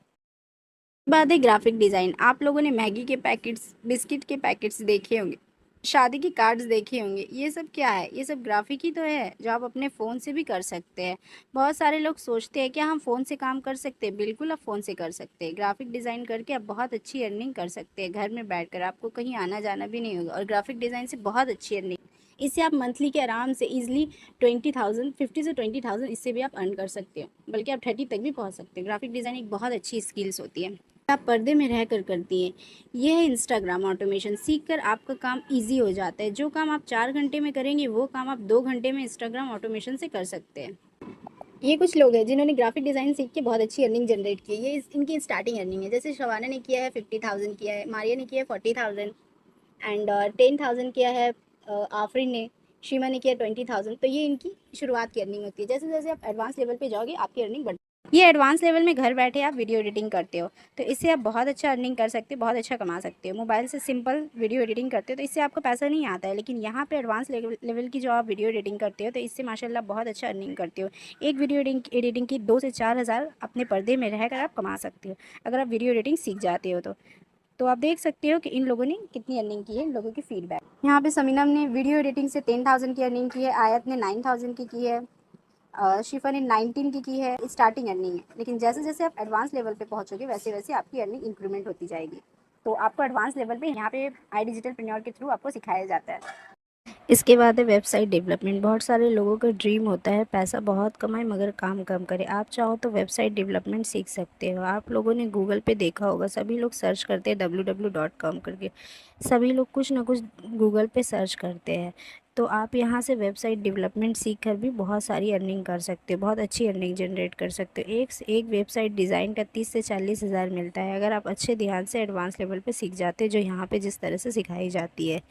बात है ग्राफिक डिज़ाइन। आप लोगों ने मैगी के पैकेट्स, बिस्किट के पैकेट्स देखे होंगे, शादी की कार्ड्स देखे होंगे। ये सब क्या है? ये सब ग्राफिक ही तो है जो आप अपने फ़ोन से भी कर सकते हैं। बहुत सारे लोग सोचते हैं क्या हम फ़ोन से काम कर सकते हैं? बिल्कुल आप फ़ोन से कर सकते हैं। ग्राफिक डिज़ाइन करके आप बहुत अच्छी अर्निंग कर सकते हैं घर में बैठकर, आपको कहीं आना जाना भी नहीं होगा। और ग्राफिक डिज़ाइन से बहुत अच्छी अर्निंग, इससे आप मंथली के आराम से ईजिली 20,000, 50 से 20,000 इससे भी आप अर्न कर सकते हो, बल्कि आप 30 तक भी पहुँच सकते हैं। ग्राफिक डिज़ाइन एक बहुत अच्छी स्किल्स होती है, आप पर्दे में रह कर करती हैं। यह है इंस्टाग्राम ऑटोमेशन। सीखकर आपका काम इजी हो जाता है। जो काम आप 4 घंटे में करेंगे वो काम आप 2 घंटे में इंस्टाग्राम ऑटोमेशन से कर सकते हैं। ये कुछ लोग हैं जिन्होंने ग्राफिक डिज़ाइन सीख के बहुत अच्छी अर्निंग जनरेट की है। ये इनकी स्टार्टिंग अर्निंग है। जैसे शबाना ने किया है 50,000 किया है, मारिया ने किया है 40,000 एंड 10,000 किया है आफरीन ने, शीमा ने किया 20,000। तो ये इनकी शुरुआत की अर्निंग होती है। जैसे जैसे आप एडवांस लेवल पे जाओगे आपकी अर्निंग बढ़ती है। ये एडवांस लेवल में घर बैठे आप वीडियो एडिटिंग करते हो तो इससे आप बहुत अच्छा अर्निंग कर सकते हो, बहुत अच्छा कमा सकते हो। मोबाइल से सिंपल वीडियो एडिटिंग करते हो तो इससे आपको पैसा नहीं आता है, लेकिन यहाँ पे एडवांस लेवल की जो आप वीडियो एडिटिंग करते हो तो इससे माशाल्लाह बहुत अच्छा अर्निंग करते हो। एक वीडियो एडिटिंग की 2 से 4 हज़ार अपने पर्दे में रहकर आप कमा सकते हो अगर आप वीडियो एडिटिंग सीख जाते हो तो आप देख सकते हो कि इन लोगों ने कितनी अर्निंग की है। इन लोगों की फीडबैक यहाँ पे समीना ने वीडियो एडिटिंग से 10,000 की अर्निंग की है, आयत ने 9,000 की है, शिफा ने 19 की है। स्टार्टिंग अर्निंग है, लेकिन जैसे जैसे आप एडवांस लेवल पे पहुंचोगे वैसे वैसे आपकी अर्निंग इंक्रीमेंट होती जाएगी। तो आपको एडवांस लेवल पे यहाँ पे आई डिजिटल प्रेन्योर के थ्रू आपको सिखाया जाता है। इसके बाद है वेबसाइट डेवलपमेंट। बहुत सारे लोगों का ड्रीम होता है पैसा बहुत कमाए मगर काम कम करे। आप चाहो तो वेबसाइट डेवलपमेंट सीख सकते हो। आप लोगों ने गूगल पे देखा होगा, सभी लोग सर्च करते हैं www.com करके, सभी लोग कुछ ना कुछ गूगल पे सर्च करते हैं। तो आप यहाँ से वेबसाइट डेवलपमेंट सीख कर भी बहुत सारी अर्निंग कर सकते हो, बहुत अच्छी अर्निंग जनरेट कर सकते हो। एक वेबसाइट डिज़ाइन का 30 से 40 हज़ार मिलता है अगर आप अच्छे ध्यान से एडवांस लेवल पे सीख जाते हो, जो यहाँ पे जिस तरह से सिखाई जाती है।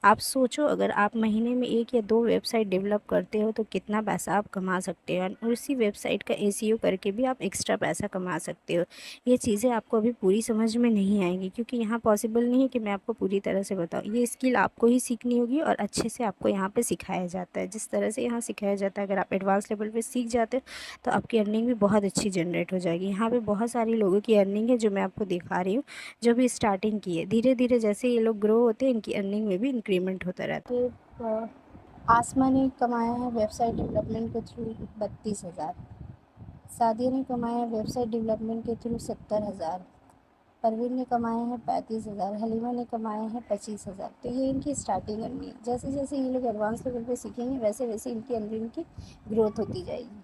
आप सोचो अगर आप महीने में 1 या 2 वेबसाइट डेवलप करते हो तो कितना पैसा आप कमा सकते हो, और उसी वेबसाइट का SEO करके भी आप एक्स्ट्रा पैसा कमा सकते हो। ये चीज़ें आपको अभी पूरी समझ में नहीं आएंगी क्योंकि यहाँ पॉसिबल नहीं है कि मैं आपको पूरी तरह से बताऊँ। ये स्किल आपको ही सीखनी होगी और अच्छे से आपको यहाँ पे सिखाया जाता है। जिस तरह से यहाँ सिखाया जाता है, अगर आप एडवांस लेवल पे सीख जाते हो तो आपकी अर्निंग भी बहुत अच्छी जनरेट हो जाएगी। यहाँ पे बहुत सारे लोगों की अर्निंग है जो मैं आपको दिखा रही हूँ, जो भी स्टार्टिंग की है। धीरे धीरे जैसे ये लोग ग्रो होते हैं, इनकी अर्निंग में भी इंक्रीमेंट होता रहता है। आसमा ने कमाया है वेबसाइट डेवलपमेंट के थ्रू 32,000, सादिया ने कमाया है वेबसाइट डेवलपमेंट के थ्रू 70,000, परवीन ने कमाए हैं 35,000, हलीमा ने कमाए हैं 25,000। तो ये इनकी स्टार्टिंग अर्निंग है। जैसे जैसे ये लोग एडवांस लेवल पे सीखेंगे वैसे वैसे इनकी अर्निंग की ग्रोथ होती जाएगी।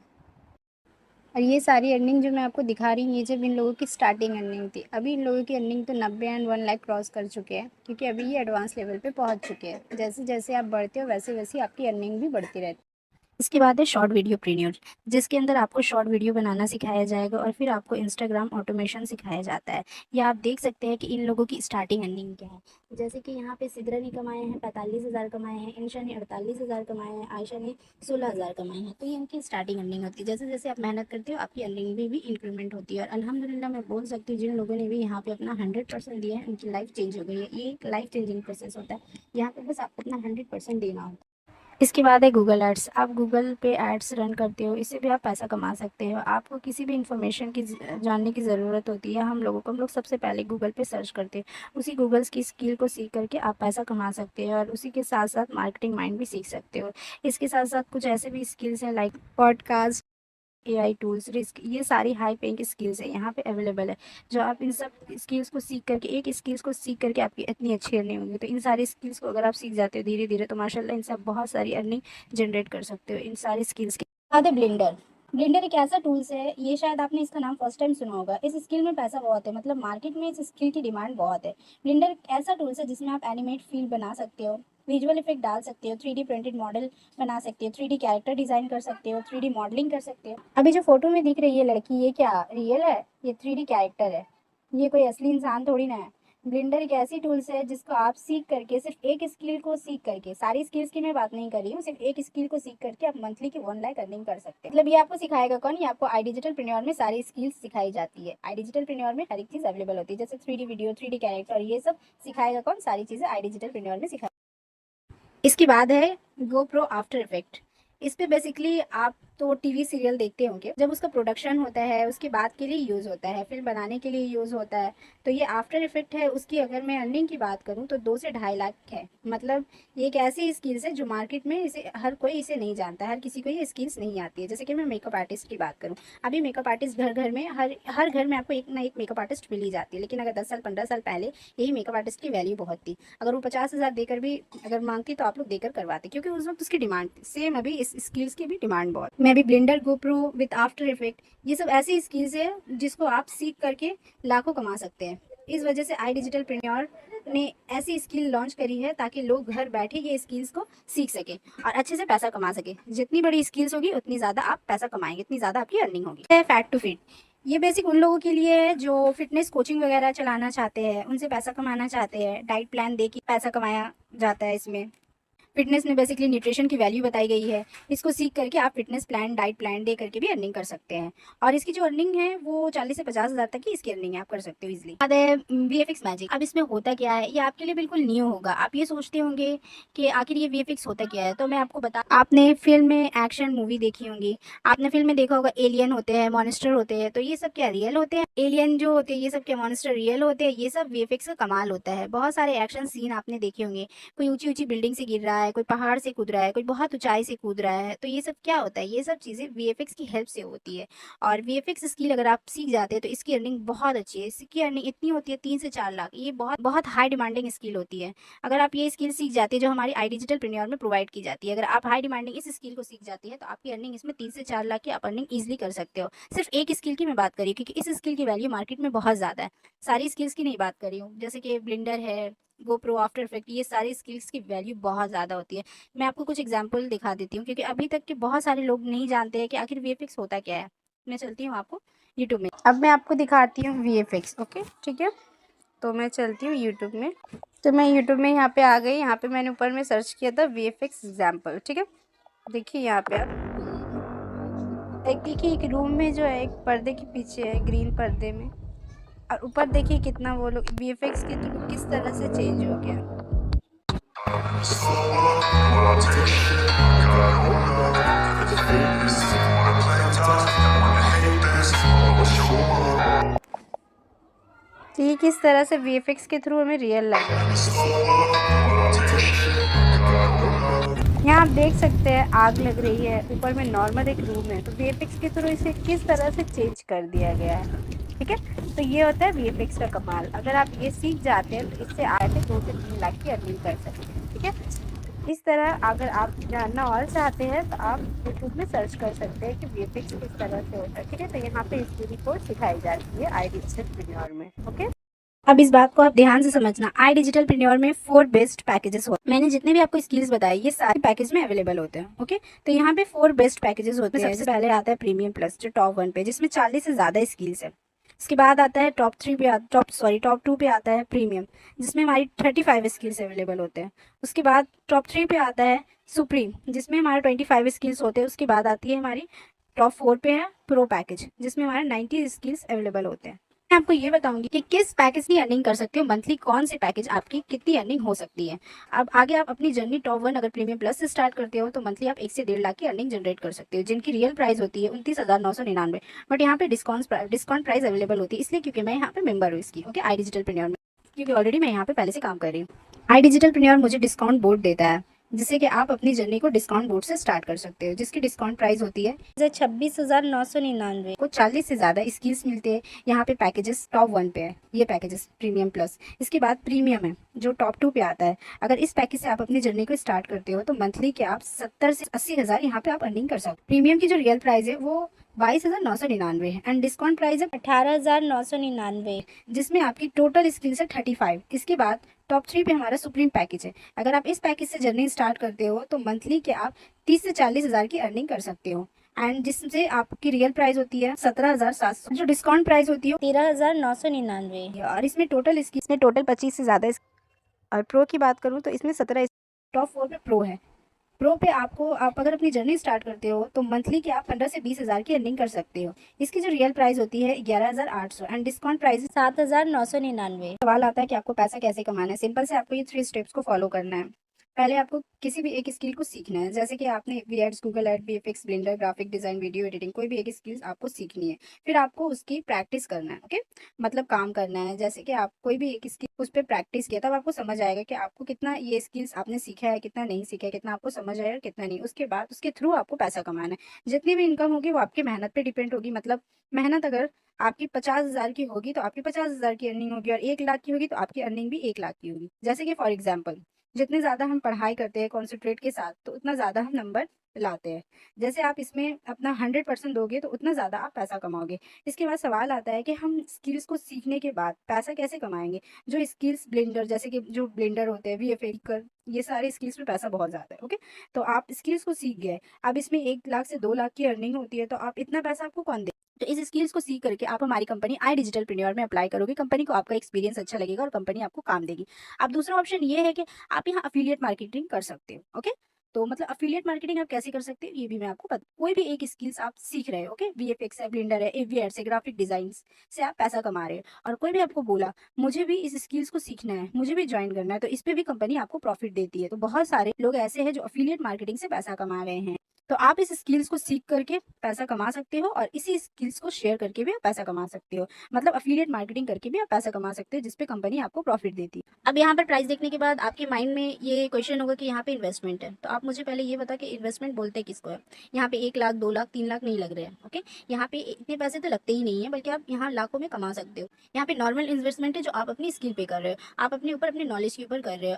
और ये सारी अर्निंग जो मैं आपको दिखा रही हूँ, ये जब इन लोगों की स्टार्टिंग अर्निंग थी। अभी इन लोगों की अर्निंग तो 90 एंड 1 लाख क्रॉस कर चुके हैं, क्योंकि अभी ये एडवांस लेवल पे पहुँच चुके हैं। जैसे जैसे आप बढ़ते हो वैसे वैसे आपकी अर्निंग भी बढ़ती रहती है। इसके बाद है शॉर्ट वीडियो प्रीन्योर, जिसके अंदर आपको शॉर्ट वीडियो बनाना सिखाया जाएगा और फिर आपको इंस्टाग्राम ऑटोमेशन सिखाया जाता है। या आप देख सकते हैं कि इन लोगों की स्टार्टिंग अर्निंग क्या है। जैसे कि यहाँ पे सिद्रा ने कमाए हैं 45,000 कमाए हैं, इंशा ने 48,000 कमाए हैं, आयशा ने 16,000 कमाए हैं। तो ये इनकी स्टार्टिंग अर्निंग होती है। जैसे जैसे आप मेहनत करते हो आपकी अर्निंग में भी इंक्रीमेंट होती है। और अल्हम्दुलिल्लाह मैं बोल सकती हूँ जिन लोगों ने भी यहाँ पे अपना 100% दिया है उनकी लाइफ चेंज हो गई है। ये एक लाइफ चेंजिंग प्रोसेस होता है। यहाँ पे बस आपको अपना 100% देना होता है। इसके बाद है गूगल एड्स। आप गूगल पे एड्स रन करते हो, इससे भी आप पैसा कमा सकते हो। आपको किसी भी इन्फॉर्मेशन की जानने की ज़रूरत होती है, हम लोग सबसे पहले गूगल पे सर्च करते हैं। उसी गूगल्स की स्किल को सीख करके आप पैसा कमा सकते हो और उसी के साथ साथ मार्केटिंग माइंड भी सीख सकते हो। इसके साथ साथ कुछ ऐसे भी स्किल्स हैं like podcast, AI tools, risk, ये सारी हाई पेइंग स्किल्स है यहाँ पे अवेलेबल है। जो आप इन सब स्किल्स को सीख करके, एक स्किल्स को सीख करके आपकी इतनी अच्छी अर्निंग होगी। तो इन सारी स्किल्स को अगर आप सीख जाते हो धीरे धीरे तो माशाल्लाह इनसे आप बहुत सारी अर्निंग जनरेट कर सकते हो इन सारी स्किल्स के बाद। है ब्लेंडर। ब्लेंडर एक ऐसा टूल्स है, ये शायद आपने इसका नाम फर्स्ट टाइम सुना होगा। इस स्किल में पैसा बहुत है, मतलब मार्केट में इस स्किल की डिमांड बहुत है। ब्लेंडर एक ऐसा टूल्स है जिसमें आप एनिमेट फील बना सकते हो, विजुअल इफेक्ट डाल सकते हो, 3D प्रिंटेड मॉडल बना सकते हो, 3D कैरेक्टर डिज़ाइन कर सकते हो, 3D मॉडलिंग कर सकते हो। अभी जो फोटो में दिख रही है लड़की, ये क्या रियल है? ये 3D कैरेक्टर है, ये कोई असली इंसान थोड़ी ना है। ब्लेंडर एक ऐसी टूल्स है जिसको आप सीख करके, सिर्फ एक स्किल को सीख करके, सारी स्किल्स की मैं बात नहीं कर रही हूँ, सिर्फ एक स्किल को सीख करके आप मंथली की 1 लाख अर्निंग कर सकते हैं। मतलब ये आपको सिखाएगा कौन? ये आपको आई डिजिटल प्रीन्योर में सारी स्किल्स सिखाई जाती है। आई डिजिटल प्रीन्योर में हर एक चीज़ अवेलेबल होती है, जैसे 3D वीडियो, 3D कैरेक्टर, ये सब सिखाएगा कौन? सारी चीज़ें आई डिजिटल प्रीन्योर में सिखाई। इसके बाद है GoPro आफ्टर इफेक्ट। इस पे बेसिकली आप तो टीवी सीरियल देखते होंगे, जब उसका प्रोडक्शन होता है उसके बाद के लिए यूज़ होता है, फिल्म बनाने के लिए यूज़ होता है। तो ये आफ्टर इफेक्ट है, उसकी अगर मैं अर्निंग की बात करूँ तो 2 से 2.5 लाख है। मतलब ये एक ऐसी स्किल्स है जो मार्केट में इसे हर कोई इसे नहीं जानता, हर किसी को ये स्किल्स नहीं आती है। जैसे कि मैं मेकअप आर्टिस्ट की बात करूँ, अभी मेकअप आर्टिस्ट घर घर में, हर घर में आपको एक ना एक मेकअप आर्टिस्ट मिल ही जाती है। लेकिन अगर 10 साल 15 साल पहले यही मेकअप आर्टिस्ट की वैल्यू बहुत थी। अगर वो 50,000 देकर भी अगर मांगती तो आप लोग देकर करवाते, क्योंकि उस वक्त उसकी डिमांड थी। सेम अभी इस स्किल्स की भी डिमांड बहुत। मैं भी blender, GoPro with after effect, ये सब ऐसी स्किल्स है जिसको आप सीख करके लाखों कमा सकते हैं। इस वजह से आई डिजिटल प्रीन्योर ने ऐसी स्किल लॉन्च करी है ताकि लोग घर बैठे ये स्किल्स को सीख सके और अच्छे से पैसा कमा सके। जितनी बड़ी स्किल्स होगी उतनी ज़्यादा आप पैसा कमाएंगे, इतनी ज़्यादा आपकी अर्निंग होगी। फैट टू फिट, ये बेसिक उन लोगों के लिए है जो फिटनेस कोचिंग वगैरह चलाना चाहते हैं, उनसे पैसा कमाना चाहते हैं। डाइट प्लान दे के पैसा कमाया जाता है इसमें। फिटनेस में बेसिकली न्यूट्रिशन की वैल्यू बताई गई है। इसको सीख करके आप फिटनेस प्लान, डाइट प्लान दे करके भी अर्निंग कर सकते हैं। और इसकी जो अर्निंग है वो 40 से 50,000 तक की इसकी अर्निंग है, आप कर सकते हो इजीली। बाद है VFX मैजिक। अब इसमें होता क्या है, ये आपके लिए बिल्कुल न्यू होगा। आप ये सोचते होंगे कि आखिर ये VFX होता क्या है, तो मैं आपको बता, आपने फिल्म में एक्शन मूवी देखी होंगी, आपने फिल्म में देखा होगा एलियन होते हैं, मॉन्स्टर होते हैं, तो ये सब क्या रियल होते हैं? एलियन जो होते हैं ये सब क्या मॉन्स्टर रियल होते हैं? ये सब VFX का कमाल होता है। बहुत सारे एक्शन सीन आपने देखे होंगे, कोई ऊंची ऊंची बिल्डिंग से गिर रहा है, कोई पहाड़ से कूद रहा है, कोई बहुत ऊंचाई से कूद रहा है, तो ये सब क्या होता है? ये सब चीज़ें VFX की हेल्प से होती है। और VFX स्किल अगर आप सीख जाते हैं तो इसकी अर्निंग बहुत अच्छी है। इसकी अर्निंग इतनी होती है 3 से 4 लाख। ये बहुत बहुत हाई डिमांडिंग स्किल होती है। अगर आप ये स्किल सीख जाते हैं जो हमारी आई डिजिटल प्रीन्योर में प्रोवाइड की जाती है, अगर आप हाई डिमांडिंग इस स्किल को सीख जाती है तो आपकी अर्निंग इसमें 3 से 4 लाख की आप अर्निंग ईजिली कर सकते हो। सिर्फ एक स्किल की मैं बात करी क्योंकि इस स्किल की वैल्यू मार्केट में बहुत ज़्यादा है। सारी स्किल्स की नहीं बात कर रही हूँ, जैसे कि ब्लेंडर है, GoPro आफ्टर इफेक्ट, ये सारी स्किल्स की वैल्यू बहुत ज़्यादा होती है। मैं आपको कुछ एग्जांपल दिखा देती हूँ क्योंकि अभी तक के बहुत सारे लोग नहीं जानते हैं कि आखिर VFX होता क्या है। मैं चलती हूँ आपको यूट्यूब में, अब मैं आपको दिखाती हूँ VFX। ओके ठीक है, तो मैं चलती हूँ यूट्यूब में। तो मैं यूट्यूब में यहाँ पे आ गई। यहाँ पे मैंने ऊपर में सर्च किया था VFX एग्जाम्पल। ठीक है, देखिए यहाँ पे आप एक देखिए, एक रूम में जो है एक पर्दे के पीछे है, ग्रीन पर्दे में, और ऊपर देखिए कितना वो लोग VFX के थ्रू किस तरह से चेंज हो गया। तो ये किस तरह से वीएफएक्स के थ्रू हमें रियल लगे। यहाँ आप देख सकते हैं आग लग रही है, ऊपर में नॉर्मल एक रूम है, तो वीएफएक्स के थ्रू इसे किस तरह से चेंज कर दिया गया है। ठीक है, तो ये होता है वीएफएक्स का कमाल। अगर आप ये सीख जाते हैं तो इससे आगे 2 से 3 लाख की अर्निंग कर सकते हैं। ठीक है, इस तरह अगर आप जानना और चाहते हैं तो आप यूट्यूब में सर्च कर सकते हैं कि वीएफएक्स किस तरह से होता है। ठीक है, तो यहाँ पे इस पूरी कोर्स सिखाई जाती है आई डिजिटल प्रीन्योर में। ओके, अब इस बात को आप ध्यान से समझना, आई डिजिटल प्रीन्योर में 4 बेस्ट पैकेजेस होते हैं। मैंने जितने भी आपको स्किल्स बताए ये सारे पैकेज में अवेलेबल होते हैं। ओके, तो यहाँ पे 4 बेस्ट पैकेजेस होते हैं। सबसे पहले आता है प्रीमियम प्लस जो टॉप 1 पे, जिसमें 40 से ज़्यादा स्किल्स है। उसके बाद आता है टॉप 2 पे आता है प्रीमियम, जिसमें हमारी 35 स्किल्स अवेलेबल होते हैं। उसके बाद टॉप 3 पे आता है सुप्रीम, जिसमें हमारे 25 स्किल्स होते हैं। उसके बाद आती है हमारी टॉप 4 पे है प्रो पैकेज, जिसमें हमारे 90 स्किल्स अवेलेबल होते हैं। मैं आपको ये बताऊंगी कि किस पैकेज की अर्निंग कर सकते हो, मंथली कौन से पैकेज आपकी कितनी अर्निंग हो सकती है। अब आगे आप अपनी जर्नी टॉप 1 अगर प्रीमियम प्लस से स्टार्ट करते हो तो मंथली आप 1 से 1.5 लाख की अर्निंग जनरेट कर सकते हो, जिनकी रियल प्राइस होती है 29,999। बट यहाँ पे डिस्काउंट प्राइस अवेलेबल होती है, इसलिए क्योंकि मैं यहाँ पे मेंबर हूँ इसकी। ओके, आई डिजिटल प्रीन्योर में, क्योंकि ऑलरेडी मैं यहाँ पे पहले से काम कर रही हूँ। आई डिजिटल प्रीन्योर मुझे डिस्काउंट बोर्ड देता है, जिससे कि आप अपनी जर्नी को डिस्काउंट बोर्ड से स्टार्ट कर सकते हो, जिसकी डिस्काउंट प्राइस होती है 26,999 को 40 से ज़्यादा स्किल्स मिलते हैं। यहाँ पे पैकेजेस टॉप 1 पे है ये पैकेजेस प्रीमियम प्लस। इसके बाद प्रीमियम है जो टॉप 2 पे आता है। अगर इस पैकेज से आप अपनी जर्नी को स्टार्ट करते हो तो मंथली के आप 70 से 80 हज़ार यहाँ पे आप अर्निंग कर सकते हो। प्रीमियम की जो रियल प्राइस है वो 22,999 है एंड डिस्काउंट प्राइस है 18,999, जिसमें आपकी टोटल स्किल्स है 35। इसके बाद टॉप 3 पे हमारा सुप्रीम पैकेज है। अगर आप इस पैकेज से जर्नी स्टार्ट करते हो तो मंथली के आप 30 से 40 हज़ार की अर्निंग कर सकते हो एंड जिससे आपकी रियल प्राइस होती है 17,700, जो डिस्काउंट प्राइस होती है 13,999। और इसमें टोटल 25 से ज़्यादा। और प्रो की बात करूँ तो इसमें 17। टॉप 4 पे प्रो है। प्रो पे आप अगर अपनी जर्नी स्टार्ट करते हो तो मंथली के आप 15 से 20 हज़ार की अर्निंग कर सकते हो। इसकी जो रियल प्राइस होती है 11,800 एंड डिस्काउंट प्राइस 7,999। सवाल आता है कि आपको पैसा कैसे कमाना है। सिंपल से आपको ये 3 स्टेप्स को फॉलो करना है। पहले आपको किसी भी एक स्किल को सीखना है, जैसे कि आपने वीएड्स, Google ad, VFX, Blender, graphic design, video editing, कोई भी एक स्किल्स आपको सीखनी है। फिर आपको उसकी प्रैक्टिस करना है। ओके, मतलब काम करना है। जैसे कि आप कोई भी एक स्किल उस पर प्रैक्टिस किया तब आपको समझ आएगा कि आपको कितना ये स्किल्स आपने सीखा है, कितना नहीं सीखा है, कितना आपको समझ आया और कितना नहीं। उसके बाद उसके थ्रू आपको पैसा कमाना है। जितनी भी इनकम होगी वो आपकी मेहनत पे डिपेंड होगी। मतलब मेहनत अगर आपकी 50 हज़ार की होगी तो आपकी 50 हज़ार की अर्निंग होगी, और 1 लाख की होगी तो आपकी अर्निंग भी 1 लाख की होगी। जैसे कि फॉर एग्जाम्पल जितने ज़्यादा हम पढ़ाई करते हैं कॉन्सेंट्रेट के साथ तो उतना ज़्यादा हम नंबर लाते हैं। जैसे आप इसमें अपना 100% दोगे तो उतना ज़्यादा आप पैसा कमाओगे। इसके बाद सवाल आता है कि हम स्किल्स को सीखने के बाद पैसा कैसे कमाएंगे। जो स्किल्स ब्लेंडर, जैसे कि जो ब्लेंडर होते हैं, वीएफएक्स, ये सारे स्किल्स पे पैसा बहुत ज़्यादा है। ओके, तो आप स्किल्स को सीख गए, अब इसमें 1 लाख से 2 लाख की अर्निंग होती है, तो आप इतना पैसा आपको कौन दे। तो इस स्किल्स को सीख करके आप हमारी कंपनी आई डिजिटल प्रीन्योर में अप्लाई करोगे, कंपनी को आपका एक्सपीरियंस अच्छा लगेगा और कंपनी आपको काम देगी। अब दूसरा ऑप्शन ये है कि आप यहाँ अफिलिएट मार्केटिंग कर सकते हो। ओके, तो मतलब अफिलिएट मार्केटिंग आप कैसे कर सकते हो ये भी मैं आपको बता। कोई भी एक स्किल्स आप सीख रहे हो, ओके, वीएफएक्स है, ब्लेंडर है, एवीएड्स है, ग्राफिक डिजाइन से आप पैसा कमा रहे हो, और कोई भी आपको बोला मुझे भी इस स्किल्स को सीखना है, मुझे भी ज्वाइन करना है, तो इस पे भी कंपनी आपको प्रॉफिट देती है। तो बहुत सारे लोग ऐसे हैं जो अफिलिएट मार्केटिंग से पैसा कमा रहे हैं। तो आप इस स्किल्स को सीख करके पैसा कमा सकते हो और इसी स्किल्स को शेयर करके भी आप पैसा कमा सकते हो। मतलब अफिलिएट मार्केटिंग करके भी आप पैसा कमा सकते हो, जिसपे कंपनी आपको प्रॉफिट देती है। अब यहाँ पर प्राइस देखने के बाद आपके माइंड में ये क्वेश्चन होगा कि यहाँ पे इन्वेस्टमेंट है, तो आप मुझे पहले ये बता कि इन्वेस्टमेंट बोलते किसको है। यहाँ पे 1 लाख, 2 लाख, 3 लाख नहीं लग रहे हैं। ओके, यहाँ पे इतने पैसे तो लगते ही नहीं है, बल्कि आप यहाँ लाखों में कमा सकते हो। यहाँ पे नॉर्मल इन्वेस्टमेंट है जो आप अपनी स्किल पे कर रहे हो, आप अपने ऊपर अपने नॉलेज के ऊपर कर रहे हो।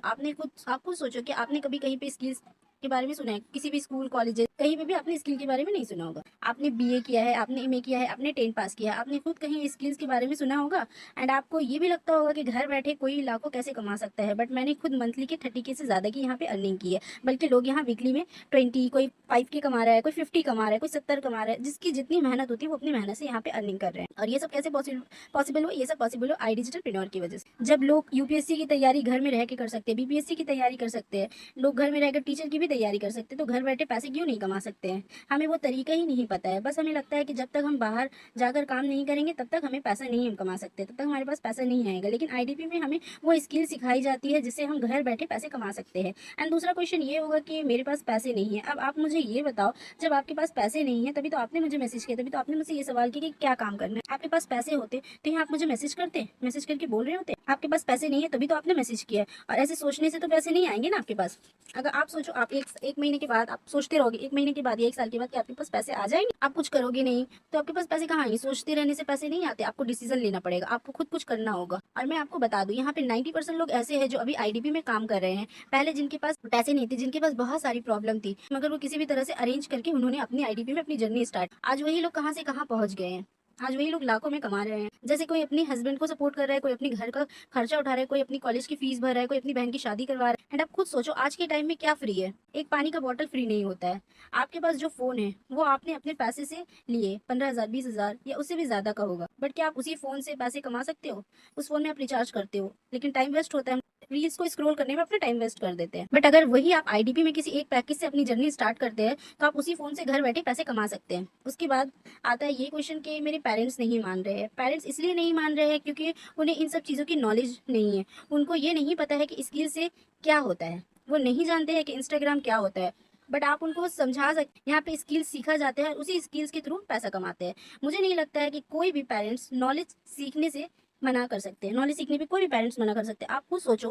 आप खुद सोचो कि आपने कभी कहीं पे स्किल्स के बारे में सुना है, किसी भी स्कूल, कॉलेज, कहीं पे भी आपने स्किल के बारे में नहीं सुना होगा। आपने बीए किया है, आपने एमए किया है, आपने 10 पास किया है, आपने खुद कहीं स्किल्स के बारे में सुना होगा एंड आपको ये भी लगता होगा कि घर बैठे कोई लाखों कैसे कमा सकता है। बट मैंने खुद मंथली के 30K से ज़्यादा की यहाँ पे अर्निंग की है, बल्कि लोग यहाँ वीकली में 20, कोई 5K कमा रहा है, कोई 50 कमा रहा है, कोई 70 कमा रहा है। जिसकी जितनी मेहनत होती है वो अपनी मेहनत से यहाँ पे अर्निंग कर रहे हैं। और ये सब कैसे पॉसिबल हो, ये सब पॉसिबल हो आई डिजिटल प्रीन्योर की वजह से। जब लोग यूपीएससी की तैयारी घर में रह के कर सकते हैं, बीपीएससी की तैयारी कर सकते हैं, लोग घर में रहकर टीचर की भी तैयारी कर सकते हैं, तो घर बैठे पैसे क्यों नहीं कमा सकते हैं? हमें वो तरीका ही नहीं पता है। बस हमें लगता है कि जब तक हम बाहर जाकर काम नहीं करेंगे तब तक हमें पैसा नहीं हम कमा सकते, तब तक हमारे पास पैसा नहीं आएगा। लेकिन आईडीपी में हमें वो स्किल सिखाई जाती है जिससे हम घर बैठे पैसे कमा सकते हैं। एंड दूसरा क्वेश्चन ये होगा कि मेरे पास पैसे नहीं है। अब आप मुझे ये बताओ, जब आपके पास पैसे नहीं है तभी तो आपने मुझे मैसेज किया, तभी तो आपने मुझसे ये सवाल किया कि क्या काम करना है। आपके पास पैसे होते तो यहाँ आप मुझे मैसेज करते, मैसेज करके बोल रहे होते। आपके पास पैसे नहीं है तभी तो आपने मैसेज किया है, और ऐसे सोचने से तो पैसे नहीं आएंगे ना आपके पास। अगर आप सोचो, आप एक महीने के बाद आप सोचते रहोगे, 1 महीने के बाद या 1 साल के बाद कि आपके पास पैसे आ जाएंगे, आप कुछ करोगे नहीं तो आपके पास पैसे कहाँ आएंगे? सोचते रहने से पैसे नहीं आते, आपको डिसीजन लेना पड़ेगा, आपको खुद कुछ करना होगा। और मैं आपको बता दूं, यहाँ पे 90% लोग ऐसे हैं जो अभी आईडीपी में काम कर रहे हैं। पहले जिनके पास पैसे नहीं थे, जिनके पास बहुत सारी प्रॉब्लम थी, मगर वो किसी भी तरह से अरेंज करके उन्होंने अपनी आईडीपी में अपनी जर्नी स्टार्ट, आज वही लोग कहाँ से कहाँ पहुंच गए हैं। आज वही लोग लाखों में कमा रहे हैं। जैसे कोई अपने हस्बैंड को सपोर्ट कर रहा है, कोई अपने घर का खर्चा उठा रहा है, कोई अपनी कॉलेज की फीस भर रहा है, कोई अपनी बहन की शादी करवा रहा है। एंड आप खुद सोचो, आज के टाइम में क्या फ्री है? एक पानी का बॉटल फ्री नहीं होता है। आपके पास जो फोन है वो आपने अपने पैसे से लिए, 15,000 20,000 या उससे भी ज्यादा का होगा, बट क्या आप उसी फोन से पैसे कमा सकते हो? उस फोन में आप रिचार्ज करते हो, लेकिन टाइम वेस्ट होता है, रील्स को स्क्रॉल करने में अपना टाइम वेस्ट कर देते हैं। बट अगर वही आप आईडीपी में किसी एक पैकेज से अपनी जर्नी स्टार्ट करते हैं तो आप उसी फोन से घर बैठे पैसे कमा सकते हैं। उसके बाद आता है ये क्वेश्चन कि मेरे पेरेंट्स नहीं मान रहे हैं। पेरेंट्स इसलिए नहीं मान रहे हैं क्योंकि उन्हें इन सब चीज़ों की नॉलेज नहीं है। उनको ये नहीं पता है कि स्किल से क्या होता है, वो नहीं जानते हैं कि इंस्टाग्राम क्या होता है। बट आप उनको समझा सकते, यहाँ पे स्किल्स सीखा जाता है और उसी स्किल्स के थ्रू पैसा कमाते हैं। मुझे नहीं लगता है कि कोई भी पेरेंट्स नॉलेज सीखने से मना कर सकते हैं। नॉलेज सीखने पे कोई भी पेरेंट्स मना कर सकते हैं। आप खुद सोचो,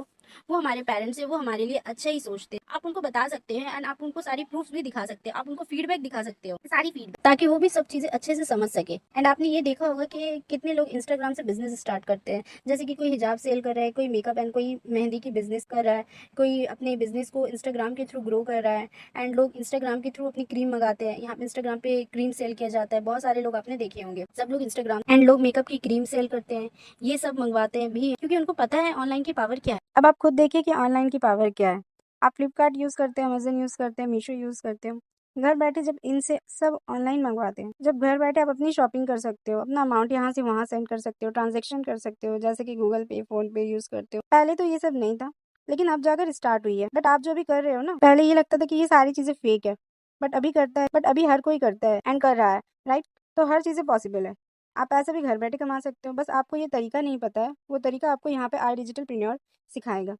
वो हमारे पेरेंट्स है, वो हमारे लिए अच्छा ही सोचते हैं। आप उनको बता सकते हैं एंड आप उनको सारी प्रूफ्स भी दिखा सकते हैं, आप उनको फीडबैक दिखा सकते हो, सारी फीडबैक, ताकि वो भी सब चीज़ें अच्छे से समझ सके। एंड आपने ये देखा होगा कि कितने लोग इंस्टाग्राम से बिजनेस स्टार्ट करते हैं। जैसे कि कोई हिजाब सेल कर रहा है, कोई मेकअप एंड कोई मेहंदी की बिजनेस कर रहा है, कोई अपने बिजनेस को इंस्टाग्राम के थ्रू ग्रो कर रहा है। एंड लोग इंस्टाग्राम के थ्रू अपनी क्रीम मंगाते हैं। यहाँ पे इंस्टाग्राम पे क्रीम सेल किया जाता है, बहुत सारे लोग आपने देखे होंगे, सब लोग इंस्टाग्राम। एंड लोग मेकअप की क्रीम सेल करते हैं, ये सब मंगवाते हैं भी, क्योंकि उनको पता है ऑनलाइन की पावर क्या है। अब आप खुद देखिए कि ऑनलाइन की पावर क्या है। आप फ्लिपकार्ट यूज़ करते हैं, अमेज़न यूज़ करते हैं, मीशो यूज़ करते हो। घर बैठे जब इनसे सब ऑनलाइन मंगवाते हैं, जब घर बैठे आप अपनी शॉपिंग कर सकते हो, अपना अमाउंट यहाँ से वहाँ सेंड कर सकते हो, ट्रांजैक्शन कर सकते हो, जैसे कि गूगल पे, फ़ोन पे यूज़ करते हो। पहले तो ये सब नहीं था, लेकिन अब जाकर स्टार्ट हुई है। बट आप जो भी कर रहे हो ना, पहले ये लगता था कि ये सारी चीज़ें फेक है, बट अभी हर कोई करता है एंड कर रहा है, राइट? तो हर चीज़ें पॉसिबल है। आप पैसे भी घर बैठे कमा सकते हो, बस आपको ये तरीका नहीं पता है। वो तरीका आपको यहाँ पे आई डिजिटलप्रेन्योर सिखाएगा।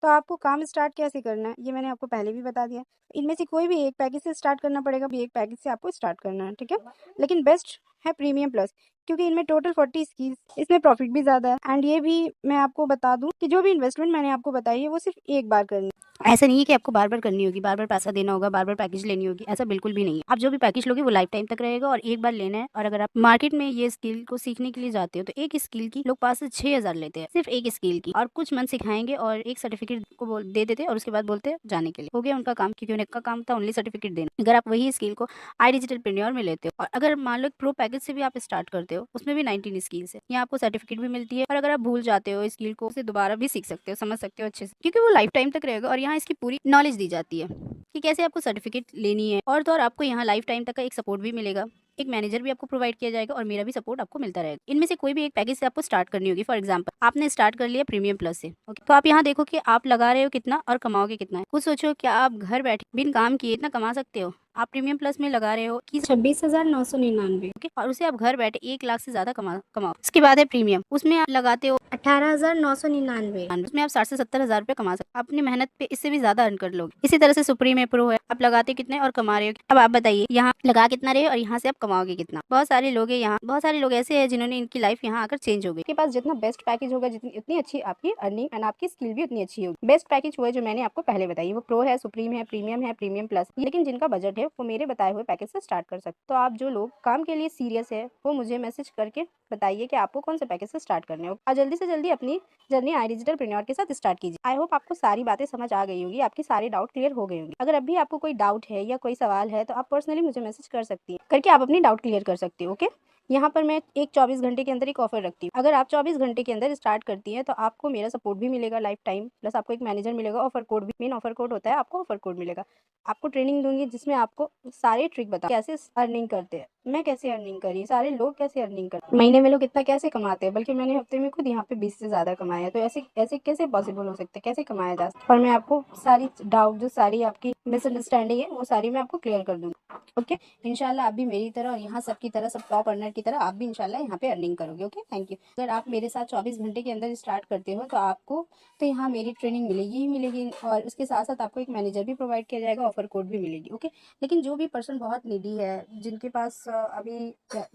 तो आपको काम स्टार्ट कैसे करना है, ये मैंने आपको पहले भी बता दिया। इनमें से कोई भी एक पैकेज से स्टार्ट करना पड़ेगा, भी एक पैकेज से आपको स्टार्ट करना है, ठीक है? लेकिन बेस्ट है प्रीमियम प्लस, क्योंकि इनमें टोटल 40 स्किल्स, इसमें प्रॉफिट भी ज़्यादा है। एंड ये भी मैं आपको बता दूं कि जो भी इन्वेस्टमेंट मैंने आपको बताई है वो सिर्फ एक बार करनी है। ऐसा नहीं है कि आपको बार बार करनी होगी, बार बार पैसा देना होगा, बार बार पैकेज लेनी होगी, ऐसा बिल्कुल भी नहीं है। आप जो भी पैकेज लोगे वो लाइफ टाइम तक रहेगा और एक बार लेना है। और अगर आप मार्केट में ये स्किल को सीखने के लिए जाते हो तो एक स्किल की लोग 5 से 6,000 लेते हैं, सिर्फ एक स्किल की, और कुछ मंथ सिखाएंगे और एक सर्टिफिकेट को दे देते और उसके बाद बोलते जाने के लिए। हो गया उनका काम, क्योंकि उनका काम था ओनली सर्टिफिकेट देना। अगर आप वही स्किल को आई डिजिटलप्रेन्योर में लेते हो और अगर मान लो प्रो पैकेज से भी आप स्टार्ट करते हो, उसमें भी 19 स्किल्स है, यहाँ आपको सर्टिफिकेट भी मिलती है। और अगर आप भूल जाते हो स्किल को, उसे दोबारा भी सीख सकते हो, समझ सकते हो अच्छे से, क्योंकि वो लाइफ टाइम तक रहेगा और यहाँ इसकी पूरी नॉलेज दी जाती है कि कैसे आपको सर्टिफिकेट लेनी है। और तो और आपको यहाँ लाइफ टाइम तक का एक सपोर्ट भी मिलेगा, एक मैनेजर भी आपको प्रोवाइड किया जाएगा और मेरा भी सपोर्ट आपको मिलता रहेगा। इनमें से कोई भी एक पैकेज से आपको स्टार्ट करनी होगी। फॉर एग्जांपल आपने स्टार्ट कर लिया प्रीमियम प्लस से, ओके, तो आप यहाँ देखो कि आप लगा रहे हो कितना और कमाओगे कितना। कुछ सोचो, क्या आप घर बैठे बिन काम किए इतना कमा सकते हो? आप प्रीमियम प्लस में लगा रहे हो कि 26,999, ओके, और उसे आप घर बैठे 1 लाख से ज्यादा कमाओ। उसके बाद है प्रीमियम, उसमें आप लगाते हो 18,999, उसमें आप 60 से 70,000 रुपए कमा सकते हो। अपनी मेहनत पे इससे भी ज्यादा अर्न कर लोगे। इसी तरह से सुप्रीम है, प्रो है, आप लगाते कितने और कमा रहे हो। अब आप बताइए, यहाँ लगा कितना रहे और यहाँ से आप कमाओगे कितना। बहुत सारे लोग हैं यहाँ, बहुत सारे लोग ऐसे हैं जिन्होंने इनकी लाइफ यहाँ आकर चेंज हो गई। आपके पास जितना बेस्ट पैकेज होगा, जितनी उतनी अच्छी आपकी अर्निंग एंड आपकी स्किल भी उतनी अच्छी होगी। बेस्ट पैकेज वो है जो मैंने आपको पहले बताई, वो प्रो है, सुप्रीम है, प्रीमियम प्लस। लेकिन जिनका बजट है वो मेरे बताए हुए पैकेज से स्टार्ट कर सकते। तो आप जो लोग काम के लिए सीरियस है वो मुझे मैसेज करके बताइए कि आपको कौन से पैकेज से स्टार्ट करने हो, और जल्दी से जल्दी अपनी जर्नी आई डिजिटलप्रेन्योर के साथ स्टार्ट कीजिए। आई होप आपको सारी बातें समझ आ गई होंगी, आपकी सारे डाउट क्लियर हो गए होंगे। अगर अभी आपको कोई डाउट है या कोई सवाल है तो आप पर्सनली मुझे मैसेज कर सकती हैं, करके आप अपनी डाउट क्लियर कर सकती हो, ओके। यहाँ पर मैं एक 24 घंटे के अंदर एक ऑफर रखती हूँ। अगर आप 24 घंटे के अंदर स्टार्ट करती हैं तो आपको मेरा सपोर्ट भी मिलेगा लाइफ टाइम, प्लस आपको एक मैनेजर मिलेगा, ऑफर कोड भी, मेन ऑफर कोड होता है, आपको ऑफर कोड मिलेगा। आपको ट्रेनिंग दूंगी जिसमें आपको सारे ट्रिक बता कैसे अर्निंग करते हैं, मैं कैसे अर्निंग करी, सारे लोग कैसे अर्निंग करते हैं, महीने में लोग इतना कैसे कमाते हैं, बल्कि मैंने हफ्ते में खुद यहाँ पे 20 से ज़्यादा कमाया है। तो ऐसे ऐसे कैसे पॉसिबल हो सकता है, कैसे कमाया जा सकता है। और मैं आपको सारी डाउट, जो सारी आपकी मिसअंडरस्टैंडिंग है, वो सारी मैं आपको क्लियर कर दूँगी। ओके, इंशाल्लाह आप भी मेरी तरह और यहाँ सबकी तरह, सब टॉप अर्नर की तरह आप भी इंशाल्लाह यहाँ पे अर्निंग करोगे। Okay, thank you. अगर आप मेरे साथ 24 घंटे के अंदर स्टार्ट करते हो तो आपको तो यहाँ मेरी ट्रेनिंग मिलेगी ही मिलेगी, और उसके साथ साथ आपको एक मैनेजर भी प्रोवाइड किया जाएगा, ऑफर कोड भी मिलेगी। ओके, लेकिन जो भी पर्सन बहुत नीडी है, जिनके पास अभी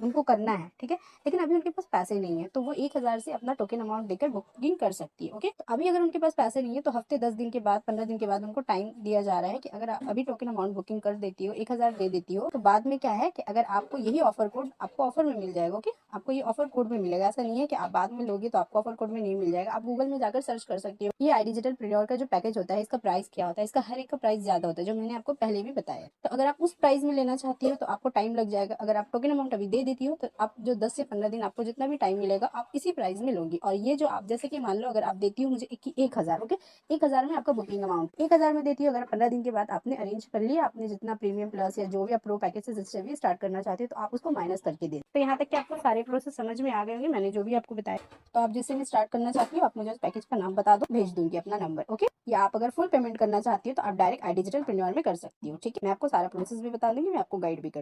उनको करना है, ठीक है, लेकिन अभी उनके पास पैसे नहीं है, तो वो 1000 से अपना टोकन अमाउंट देकर बुकिंग कर सकती है। ओके, तो अभी अगर उनके पास पैसे नहीं है तो हफ्ते 10 दिन के बाद, 15 दिन के बाद उनको टाइम दिया जा रहा है कि अगर आप अभी टोकन अमाउंट बुकिंग कर देती हो, 1000 दे देती हो, तो बाद में क्या है कि अगर आपको यही ऑफर कोड आपको ऑफर में मिल जाएगा। ओके, आपको ये ऑफर कोड में मिलेगा, ऐसा नहीं है कि आप बाद में लोगे तो आपको ऑफर कोड में नहीं मिल जाएगा। आप गूगल में जाकर सर्च कर सकती हो। ये आई डिजिटलप्रेन्योर का जो पैकेज होता है, इसका प्राइस क्या होता है, इसका हर एक का प्राइस ज्यादा होता है, जो मैंने आपको पहले भी बताया। तो अगर आप उस प्राइस में लेना चाहती हो तो आपको टाइम लग जाएगा। अगर आप टोकन अमाउंट अभी दे देती हो तो आप जो 10 से 15 दिन आपको जितना भी टाइम मिलेगा, आप इसी प्राइस में लोगी। और ये जो आप, जैसे कि मान लो अगर आप देती हो मुझे 1000, ओके, 1000 में आपका बुकिंग अमाउंट 1000 में देती हो। अगर 15 दिन के बाद आपने अरेंज कर लिया, आपने जितना प्रीमियम प्लस या जो भी आप प्रो पैकेज से जिससे भी स्टार्ट करना चाहते हो, तो आप उसको माइनस करके दे। तो यहाँ तक कि आपको सारे प्रोसेस समझ में आ गए होंगे, मैंने जो भी आपको बताया। तो आप जिससे भी स्टार्ट करना चाहती हो, आप मुझे उस पैकेज का नाम बता दो, भेज दूंगी अपना नंबर। ओके, या आप अगर फुल पेमेंट करना चाहती हो तो आप डायरेक्ट आई डिजिटलप्रेन्योर में कर सकती हो। ठीक है, मैं आपको सारा प्रोसेस भी बता दूंगी, मैं आपको गाइड भी कर